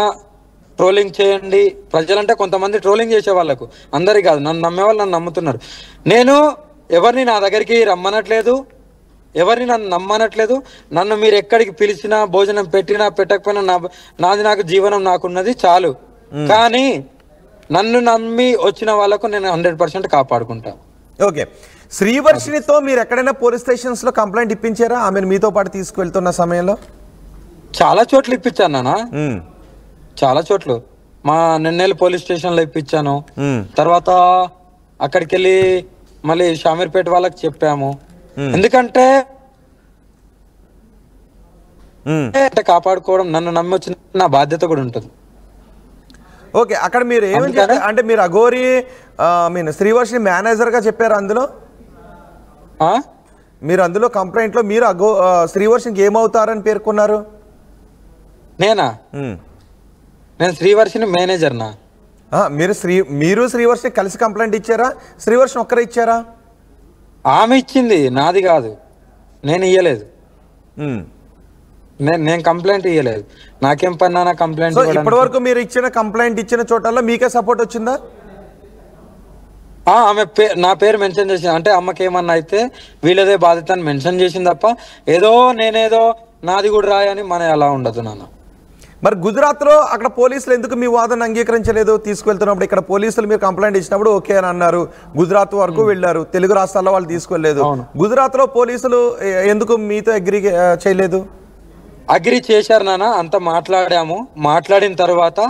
ట్రోలింగ్ చేయండి. ప్రజలంటే కొంతమంది ట్రోలింగ్ చేసే వాళ్ళకు, అందరికి కాదు, నన్ను నమ్మే వాళ్ళు నన్ను నమ్ముతున్నారు. నేను ఎవరిని నా దగ్గరికి రమ్మనట్లేదు, ఎవరిని నన్ను నమ్మనట్లేదు. నన్ను మీరు ఎక్కడికి పిలిచినా, భోజనం పెట్టినా పెట్టకపోయినా నాది నాకు జీవనం నాకున్నది చాలు. కానీ నన్ను నమ్మి వచ్చిన వాళ్ళకు నేను 100% కాపాడుకుంటా. ఓకే. శ్రీవర్షినితో మీరు ఎక్కడైనా పోలీస్ స్టేషన్స్ లో కంప్లైంట్ ఇప్పించారా ఆమెను మీతో పాటు తీసుకువెళ్తున్న సమయంలో? చాలా చోట్ల ఇప్పించాను నాన్న, చాలా చోట్ల. మా నెన్నేలు పోలీస్ స్టేషన్ లో ఇప్పించాను. తర్వాత అక్కడికి వెళ్ళి మళ్ళీ షామీర్పేట వాళ్ళకి చెప్పాము. ఎందుకంటే కాపాడుకోవడం, నన్ను నమ్మి వచ్చిన నా బాధ్యత కూడా ఉంటుంది. ఓకే. అక్కడ మీరు ఏమని చెప్పారు అంటే మీరు అఘోరి శ్రీవర్షిని మేనేజర్ గా చెప్పారు అందులో? మీరు అందులో కంప్లైంట్ లో మీరు శ్రీవర్షినికి ఏమవుతారని పేర్కొన్నారు? నేను శ్రీవర్షిని మేనేజర్నా? మీరు శ్రీవర్షిని కలిసి కంప్లైంట్ ఇచ్చారా, శ్రీవర్షిని ఒక్కరే ఇచ్చారా? ఆమె ఇచ్చింది, నాది కాదు, నేను ఇయ్యలేదు. నేను కంప్లైంట్ ఇవ్వలేదు. నాకేం పని నాన్న కంప్లైంట్ సో ఇప్పటి వరకు మీరు ఇచ్చిన కంప్లైంట్ ఇచ్చిన చోటల్లో మీకే సపోర్ట్ వచ్చిందా? ఆమె నా పేరు మెన్షన్ చేసింది. అంటే అమ్మకి ఏమన్నా అయితే వీళ్ళదే బాధ్యత అని మెన్షన్ చేసింది తప్ప ఏదో నేనేదో నాది కూడా రాయని మన అలా ఉండదు నాన్న. మరి గుజరాత్లో అక్కడ పోలీసులు ఎందుకు మీ వాదన అంగీకరించలేదు? తీసుకువెళ్తున్నప్పుడు ఇక్కడ పోలీసులు మీరు కంప్లైంట్ ఇచ్చినప్పుడు ఓకే అని అన్నారు, గుజరాత్ వరకు వెళ్ళారు, తెలుగు రాష్ట్రాల్లో వాళ్ళు తీసుకెళ్లేదు. గుజరాత్లో పోలీసులు ఎందుకు మీతో అగ్రీ చేయలేదు? అగ్రి చేశారు నాన్న, అంతా మాట్లాడాము. మాట్లాడిన తర్వాత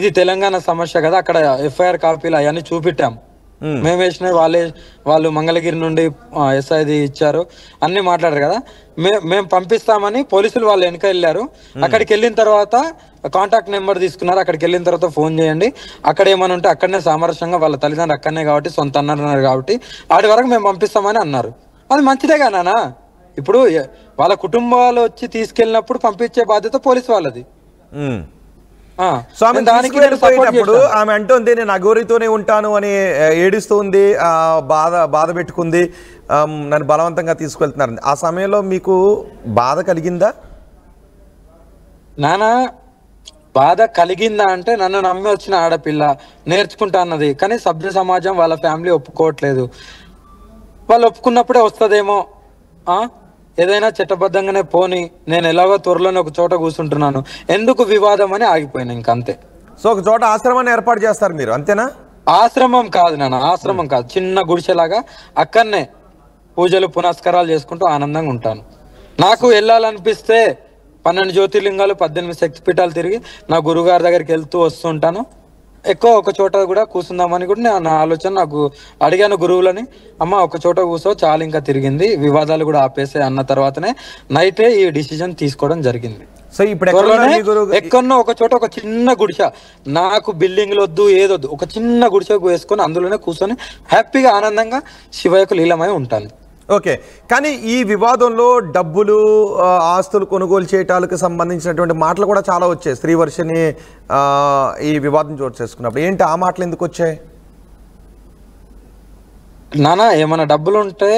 ఇది తెలంగాణ సమస్య కదా, అక్కడ ఎఫ్ఐఆర్ కాపీలు అవన్నీ చూపెట్టాము. మేము వేసినవి వాళ్ళు మంగళగిరి నుండి ఎస్ఐది ఇచ్చారు, అన్ని మాట్లాడారు కదా. మేము పంపిస్తామని పోలీసులు వాళ్ళు వెనక వెళ్ళారు. అక్కడికి వెళ్ళిన తర్వాత కాంటాక్ట్ నెంబర్ తీసుకున్నారు. అక్కడికి వెళ్ళిన తర్వాత ఫోన్ చేయండి, అక్కడ ఏమైనా ఉంటే అక్కడనే సామరస్యంగా వాళ్ళ తల్లిదండ్రులు అక్కడనే కాబట్టి సొంత అన్నారు కాబట్టి ఆడి వరకు మేము పంపిస్తామని అన్నారు. అది మంచిదే కానా? ఇప్పుడు వాళ్ళ కుటుంబాలు వచ్చి తీసుకెళ్ళినప్పుడు పంపించే బాధ్యత పోలీసు వాళ్ళది. సో ఆమె వెళ్ళిపోయేటప్పుడు ఆమె అంటుంది నేను అఘోరితోనే ఉంటాను అని ఏడుస్తుంది, బాధ పెట్టుకుంది, నన్ను బలవంతంగా తీసుకెళ్తున్నారు. ఆ సమయంలో మీకు బాధ కలిగిందా? నానా బాధ కలిగిందా అంటే నన్ను నమ్మి వచ్చిన ఆడపిల్ల నేర్చుకుంటా అన్నది, కానీ సభ్య సమాజం వాళ్ళ ఫ్యామిలీ ఒప్పుకోవట్లేదు. వాళ్ళు ఒప్పుకున్నప్పుడే వస్తుందేమో, ఏదైనా చట్టబద్ధంగానే పోని, నేను ఎలాగో త్వరలోనే ఒక చోట కూర్చుంటున్నాను, ఎందుకు వివాదం అని ఆగిపోయినా ఇంకంతే. సో ఒక చోట ఆశ్రమాన్ని ఏర్పాటు చేస్తారు మీరు, అంతేనా? ఆశ్రమం కాదు నాన్న, ఆశ్రమం కాదు, చిన్న గుడిసెలాగా అక్కడనే పూజలు పునస్కారాలు చేసుకుంటూ ఆనందంగా ఉంటాను. నాకు వెళ్ళాలనిపిస్తే 12 జ్యోతిర్లింగాలు 18 శక్తిపీఠాలు తిరిగి నా గురుగారి దగ్గరికి వెళ్తూ వస్తుంటాను. ఎక్కువ ఒక చోట కూడా కూర్చుందామని కూడా నా ఆలోచన. నాకు అడిగాను గురువులని, అమ్మ ఒక చోట కూర్చో చాలు, ఇంకా తిరిగింది, వివాదాలు కూడా ఆపేసే అన్న తర్వాతనే నైటే ఈ డిసిజన్ తీసుకోవడం జరిగింది. సో ఇప్పుడు ఎక్కడో ఒక చోట ఒక చిన్న గుడిసె, నాకు బిల్డింగ్లు వద్దు ఏదొద్దు, ఒక చిన్న గుడిసె వేసుకొని అందులోనే కూర్చొని హ్యాపీగా ఆనందంగా శివయ్యకు లీలమై ఉంటాను. ఓకే, కానీ ఈ వివాదంలో డబ్బులు ఆస్తులు కొనుగోలు చేయటాలకు సంబంధించినటువంటి మాటలు కూడా చాలా వచ్చాయి. శ్రీవర్షిని ఈ వివాదం చోటు చేసుకున్నప్పుడు ఏంటి ఆ మాటలు ఎందుకు వచ్చాయి? నానా ఏమైనా డబ్బులు ఉంటే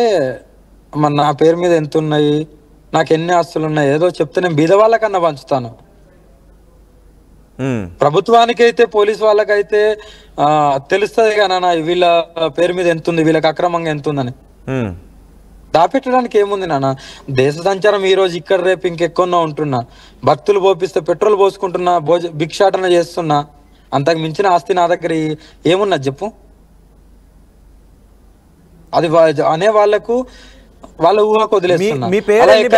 మరి నా పేరు మీద ఎంత ఉన్నాయి, నాకు ఎన్ని ఆస్తులు ఉన్నాయి ఏదో చెప్తే నేను బీద వాళ్ళకన్నా పంచుతాను. ప్రభుత్వానికైతే పోలీసు వాళ్ళకైతే తెలుస్తుంది కదా వీళ్ళ పేరు మీద ఎంత ఉంది, వీళ్ళకి అక్రమంగా ఎంత ఉందని. దాపెట్టడానికి ఏముంది నాన్న? దేశ సంచారం ఈ రోజు ఇక్కడ, రేపు ఇంకెక్కువ ఉంటున్నా, భక్తులు పోపిస్తే పెట్రోల్ పోసుకుంటున్నా, భిక్షాటన చేస్తున్నా, అంతకు మించిన ఆస్తి నా దగ్గర ఏమున్నది చెప్పు? అది అనే వాళ్ళకు వాళ్ళ ఊహకు వదిలేస్తున్నా. మీ పేరు ఎన్ని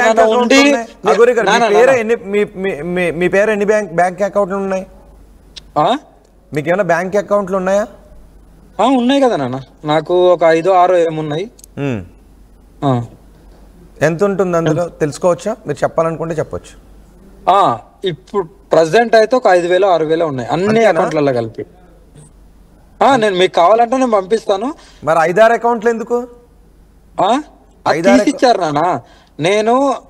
బ్యాంక్ అకౌంట్లు ఉన్నాయి? మీకు ఏమైనా బ్యాంక్ అకౌంట్లు ఉన్నాయా? ఉన్నాయి కదా నాన్న, నాకు ఒక 5-6 ఏమున్నాయి. ఎంత ఉంటుంది అందులో తెలుసుకోవచ్చా? మీరు చెప్పాలనుకుంటే చెప్పొచ్చు. ఇప్పుడు ప్రెసెంట్ అయితే ఒక 5,000-6,000 ఉన్నాయి అన్ని అకౌంట్లలో కలిపి. నేను మీకు కావాలంటే నేను పంపిస్తాను. మరి 5-6 అకౌంట్లు ఎందుకు ఇచ్చారు నాన్న?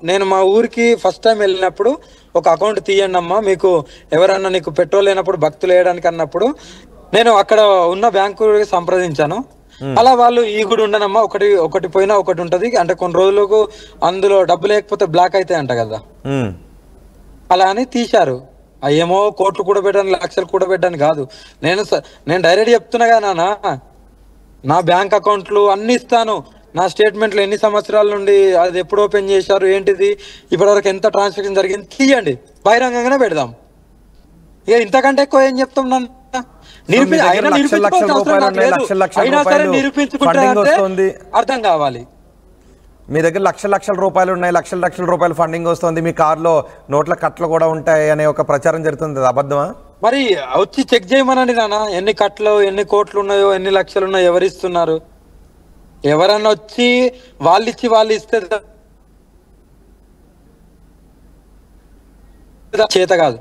నేను మా ఊరికి ఫస్ట్ టైం వెళ్ళినప్పుడు ఒక అకౌంట్ తీయండి అమ్మా, మీకు ఎవరన్నా నీకు పెట్రోల్ లేనప్పుడు భక్తులు వేయడానికి అన్నప్పుడు నేను అక్కడ ఉన్న బ్యాంకు సంప్రదించాను. అలా వాళ్ళు ఈ గుడి ఉండనమ్మా, ఒకటి పోయినా ఒకటి ఉంటది అంటే కొన్ని రోజులకు అందులో డబ్బు లేకపోతే బ్లాక్ అయితే అంట కదా, అలా అని తీశారు. ఏమో కోట్లు కూడా పెట్టాను, లక్షలు కూడా పెట్టాను కాదు. నేను డైరెక్ట్ చెప్తున్నా కదా నాన్న, నా బ్యాంక్ అకౌంట్లు అన్ని ఇస్తాను, నా స్టేట్మెంట్లు ఎన్ని సంవత్సరాల నుండి అది ఎప్పుడు ఓపెన్ చేశారు ఏంటిది, ఇప్పటివరకు ఎంత ట్రాన్సాక్షన్ జరిగింది తీయండి, బహిరంగంగానే పెడదాం. ఇక ఇంతకంటే ఎక్కువ ఏం చెప్తాం నాన్న? అర్థం కావాలి. మీ దగ్గర లక్షల రూపాయలు ఉన్నాయి, లక్షల రూపాయలు ఫండింగ్ వస్తుంది, మీ కార్లో నోట్ల కట్టలు కూడా ఉంటాయి అనే ఒక ప్రచారం జరుగుతుంది, అబద్ధమా? మరి వచ్చి చెక్ చేయమనండి నాన్న, ఎన్ని కట్టలు ఎన్ని కోట్లు ఉన్నాయో ఎన్ని లక్షలు ఉన్నాయో ఎవరు ఇస్తున్నారు? ఎవరన్నా వచ్చి వాళ్ళు ఇస్తే చేత కాదు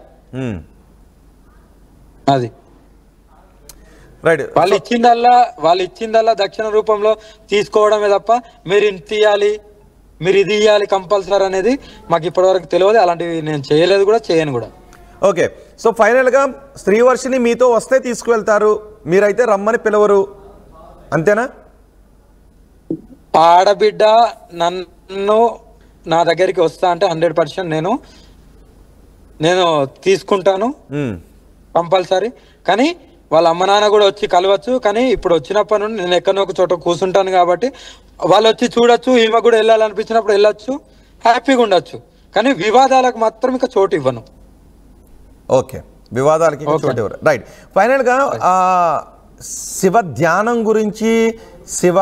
అది. వాళ్ళు ఇచ్చిందల్లా దక్షిణ రూపంలో తీసుకోవడమే తప్ప మీరు ఇంత ఇయ్యాలి, మీరు ఇది ఇయ్యాలి కంపల్సరీ అనేది మాకు ఇప్పటివరకు తెలియదు. అలాంటివి నేను చేయలేదు కూడా, చేయను కూడా. ఓకే, సో ఫైనల్ గా శ్రీవర్షిని మీతో వస్తే తీసుకువెళ్తారు, మీరైతే రమ్మని పిలవరు, అంతేనా? ఆడబిడ్డ నన్ను నా దగ్గరికి వస్తా అంటే 100% నేను నేను తీసుకుంటాను కంపల్సరీ. కానీ వాళ్ళ అమ్మ నాన్న కూడా వచ్చి కలవచ్చు. కానీ ఇప్పుడు వచ్చినప్పటి నుండి నేను ఎక్కడో ఒక చోట కూర్చుంటాను కాబట్టి వాళ్ళు వచ్చి చూడొచ్చు. ఈమె కూడా వెళ్ళాలనిపించినప్పుడు వెళ్ళొచ్చు, హ్యాపీగా ఉండొచ్చు. కానీ వివాదాలకు మాత్రం ఇంకా చోటు ఇవ్వను. ఓకే, వివాదాలకి చోటు ఇవ్వరు. రైట్. ఫైనల్గా శివ ధ్యానం గురించి, శివ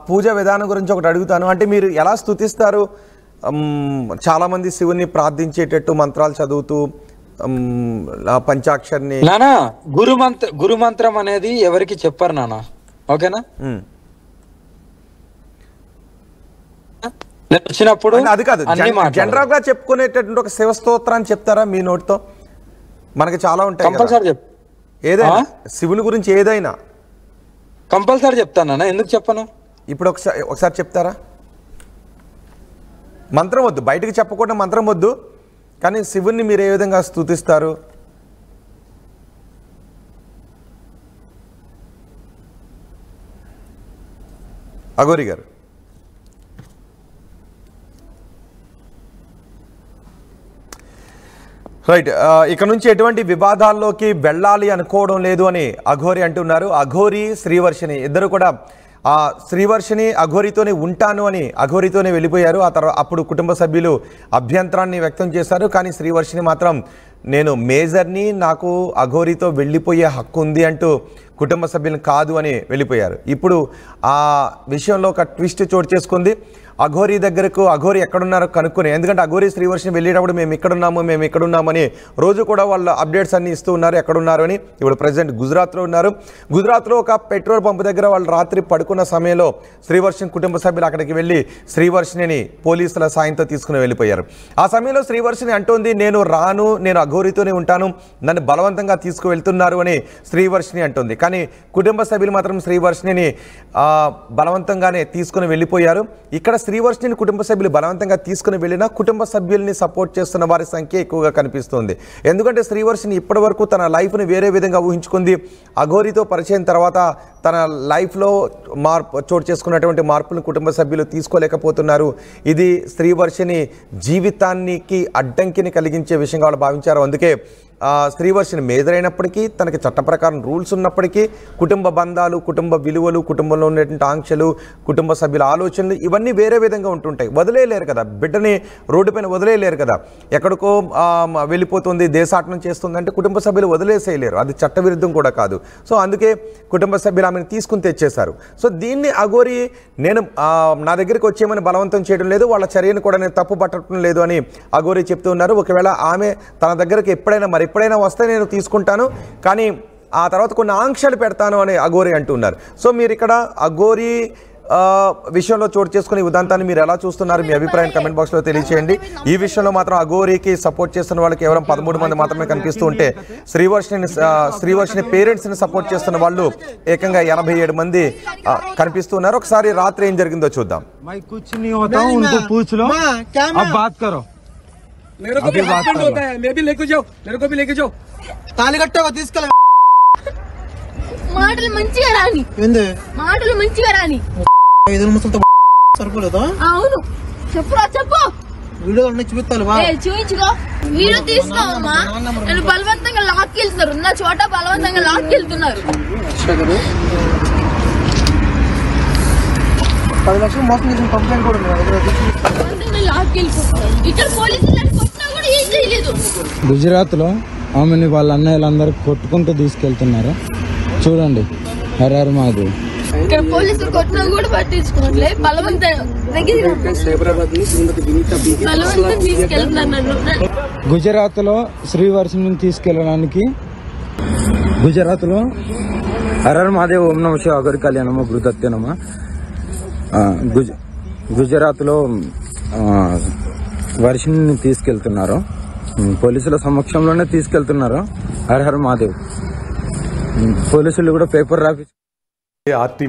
పూజ విధానం గురించి ఒకటి అడుగుతాను. అంటే మీరు ఎలా స్తుతిస్తారు? చాలామంది శివుని ప్రార్థించేటట్టు మంత్రాలు చదువుతూ పంచాక్షరిని. నానా గురుమంత్రం అనేది ఎవరికి చెప్పరు నానా, ఓకేనా? వచ్చినప్పుడు అది కాదు, జనరల్ గా చెప్పుకునేటటువంటి ఒక శివ స్తోత్రాన్ని చెప్తారా మీ నోటితో? మనకి చాలా ఉంటాయి, కంపల్సరీ ఏదైనా శివుని గురించి ఏదైనా కంపల్సరీ చెప్తానా, ఎందుకు చెప్పను? ఇప్పుడు ఒకసారి చెప్తారా? మంత్రం వద్దు, బయటకు చెప్పకుండా మంత్రం వద్దు, కానీ శివుణ్ణి మీరు ఏ విధంగా స్తుతిస్తారు? అఘోరి గారు. రైట్. ఇక నుంచి ఎటువంటి వివాదాల్లోకి వెళ్ళాలి అనుకోవడం లేదు అని అఘోరి అంటున్నారు. అఘోరి శ్రీవర్షిని ఇద్దరు కూడా శ్రీవర్షిని అఘోరితోనే ఉంటాను అని అఘోరితోనే వెళ్ళిపోయారు. ఆ తర్వాత అప్పుడు కుటుంబ సభ్యులు అభ్యంతరాన్ని వ్యక్తం చేశారు. కానీ శ్రీవర్షిని మాత్రం నేను మేజర్ని, నాకు అఘోరితో వెళ్ళిపోయే హక్కు ఉంది అంటూ కుటుంబ సభ్యులను కాదు అని వెళ్ళిపోయారు. ఇప్పుడు ఆ విషయంలో ఒక ట్విస్ట్ చోటు చేసుకుంది. అఘోరి దగ్గరకు అఘోరి ఎక్కడున్నారో కనుక్కుని, ఎందుకంటే అఘోరి శ్రీవర్షిని వెళ్ళేటప్పుడు మేము ఇక్కడున్నామని రోజు కూడా వాళ్ళ అప్డేట్స్ అన్ని ఇస్తూ ఉన్నారు, ఎక్కడున్నారు అని. ఇప్పుడు ప్రజెంట్ గుజరాత్లో ఉన్నారు. గుజరాత్లో ఒక పెట్రోల్ పంపు దగ్గర వాళ్ళు రాత్రి పడుకున్న సమయంలో శ్రీవర్షిని కుటుంబ సభ్యులు అక్కడికి వెళ్ళి శ్రీవర్షిని పోలీసుల సాయంతో తీసుకుని వెళ్ళిపోయారు. ఆ సమయంలో శ్రీవర్షిని అంటోంది, నేను రాను, నేను అఘోరితోనే ఉంటాను, నన్ను బలవంతంగా తీసుకువెళ్తున్నారు అని శ్రీవర్షిని అంటుంది. కానీ కుటుంబ సభ్యులు మాత్రం శ్రీవర్షిని బలవంతంగానే తీసుకుని వెళ్ళిపోయారు. ఇక్కడ శ్రీవర్షిని కుటుంబ సభ్యులు బలవంతంగా తీసుకుని వెళ్ళినా కుటుంబ సభ్యుల్ని సపోర్ట్ చేస్తున్న వారి సంఖ్య ఎక్కువగా కనిపిస్తుంది. ఎందుకంటే శ్రీవర్షిని ఇప్పటి వరకు తన లైఫ్ని వేరే విధంగా ఊహించుకుంది. అఘోరితో పరిచయం తర్వాత తన లైఫ్లో చోటు చేసుకున్నటువంటి మార్పులను కుటుంబ సభ్యులు తీసుకోలేకపోతున్నారు. ఇది శ్రీవర్షిని జీవితానికి అడ్డంకిని కలిగించే విషయంగా వాళ్ళు భావించారు. అందుకే శ్రీవర్షిని మేజర్ అయినప్పటికీ, తనకి చట్ట ప్రకారం రూల్స్ ఉన్నప్పటికీ, కుటుంబ బంధాలు, కుటుంబ విలువలు, కుటుంబంలో ఉన్నటువంటి ఆంక్షలు, కుటుంబ సభ్యుల ఆలోచనలు ఇవన్నీ వేరే విధంగా ఉంటుంటాయి. వదిలేయలేరు కదా, బిడ్డని రోడ్డు పైన వదిలేయలేరు కదా. ఎక్కడికో వెళ్ళిపోతుంది, దేశాటనం చేస్తుంది అంటే కుటుంబ సభ్యులు వదిలేసేయలేరు, అది చట్టవిరుద్ధం కూడా కాదు. సో అందుకే కుటుంబ సభ్యులు ఆమెను తీసుకుని తెచ్చేశారు. సో దీన్ని అఘోరి నేను నా దగ్గరికి వచ్చేయమని బలవంతం చేయడం లేదు, వాళ్ళ చర్యను కూడా నేను తప్పు పట్టడం లేదు అని అఘోరి చెప్తూ ఉన్నారు. ఒకవేళ ఆమె తన దగ్గరికి ఎప్పుడైనా వస్తే నేను తీసుకుంటాను, కానీ ఆ తర్వాత కొన్ని ఆంక్షలు పెడతాను అని అఘోరి అంటున్నారు. సో మీరు ఇక్కడ అఘోరి విషయంలో చోటు చేసుకునే ఉదంతాన్ని మీరు ఎలా చూస్తున్నారు? మీ అభిప్రాయం కమెంట్ బాక్స్లో తెలియచేయండి. ఈ విషయంలో మాత్రం అఘోరికి సపోర్ట్ చేస్తున్న వాళ్ళు కేవలం 13 మంది మాత్రమే కనిపిస్తూ ఉంటే శ్రీవర్షిని పేరెంట్స్ని సపోర్ట్ చేస్తున్న వాళ్ళు ఏకంగా 87 మంది కనిపిస్తున్నారు. ఒకసారి రాత్రి ఏం జరిగిందో చూద్దాం. మాటలు మంచిగా రాని, మాటలు మంచిగా రాని. సరిపోలేదా? అవును, చెప్పురా చెప్పు. వీడియో చూపిస్తాను, చూపించుకో. వీడియో తీసుకోమా, నేను బలవంతంగా లాక్కెళ్తున్నారు, ఉన్న చోట బలవంతంగా లాక్కెళ్తున్నారు. 10 లక్షలు మోసం చేసిన కంప్లైంట్ కూడా ఇక్కడ పోలీసులు కొట్టినా కూడా ఏం చేయలేదు. గుజరాత్ లో ఆమెని వాళ్ళ అన్నయ్యలందరూ కొట్టుకుంటూ తీసుకెళ్తున్నారు. చూడండి, హరహర మహాదేవ్. ఇక్కడ పోలీసులు కొట్టినా కూడా పట్టించుకోవట్లే, బలవంతంగా తీసుకెళ్తున్నారు. గుజరాత్ లో శ్రీవర్షిని తీసుకెళ్ళడానికి గుజరాత్ లో హరహర మహాదేవ్, ఓం నమ శివాయ, అఘోరి కళ్యాణమ, గురుదత్తేనమ. గుజరాత్ లో వర్షిని తీసుకెళ్తున్నారు, పోలీసుల సమక్షంలోనే తీసుకెళ్తున్నారు. హరహర మహాదేవ్. పోలీసులు కూడా పేపర్ రాపి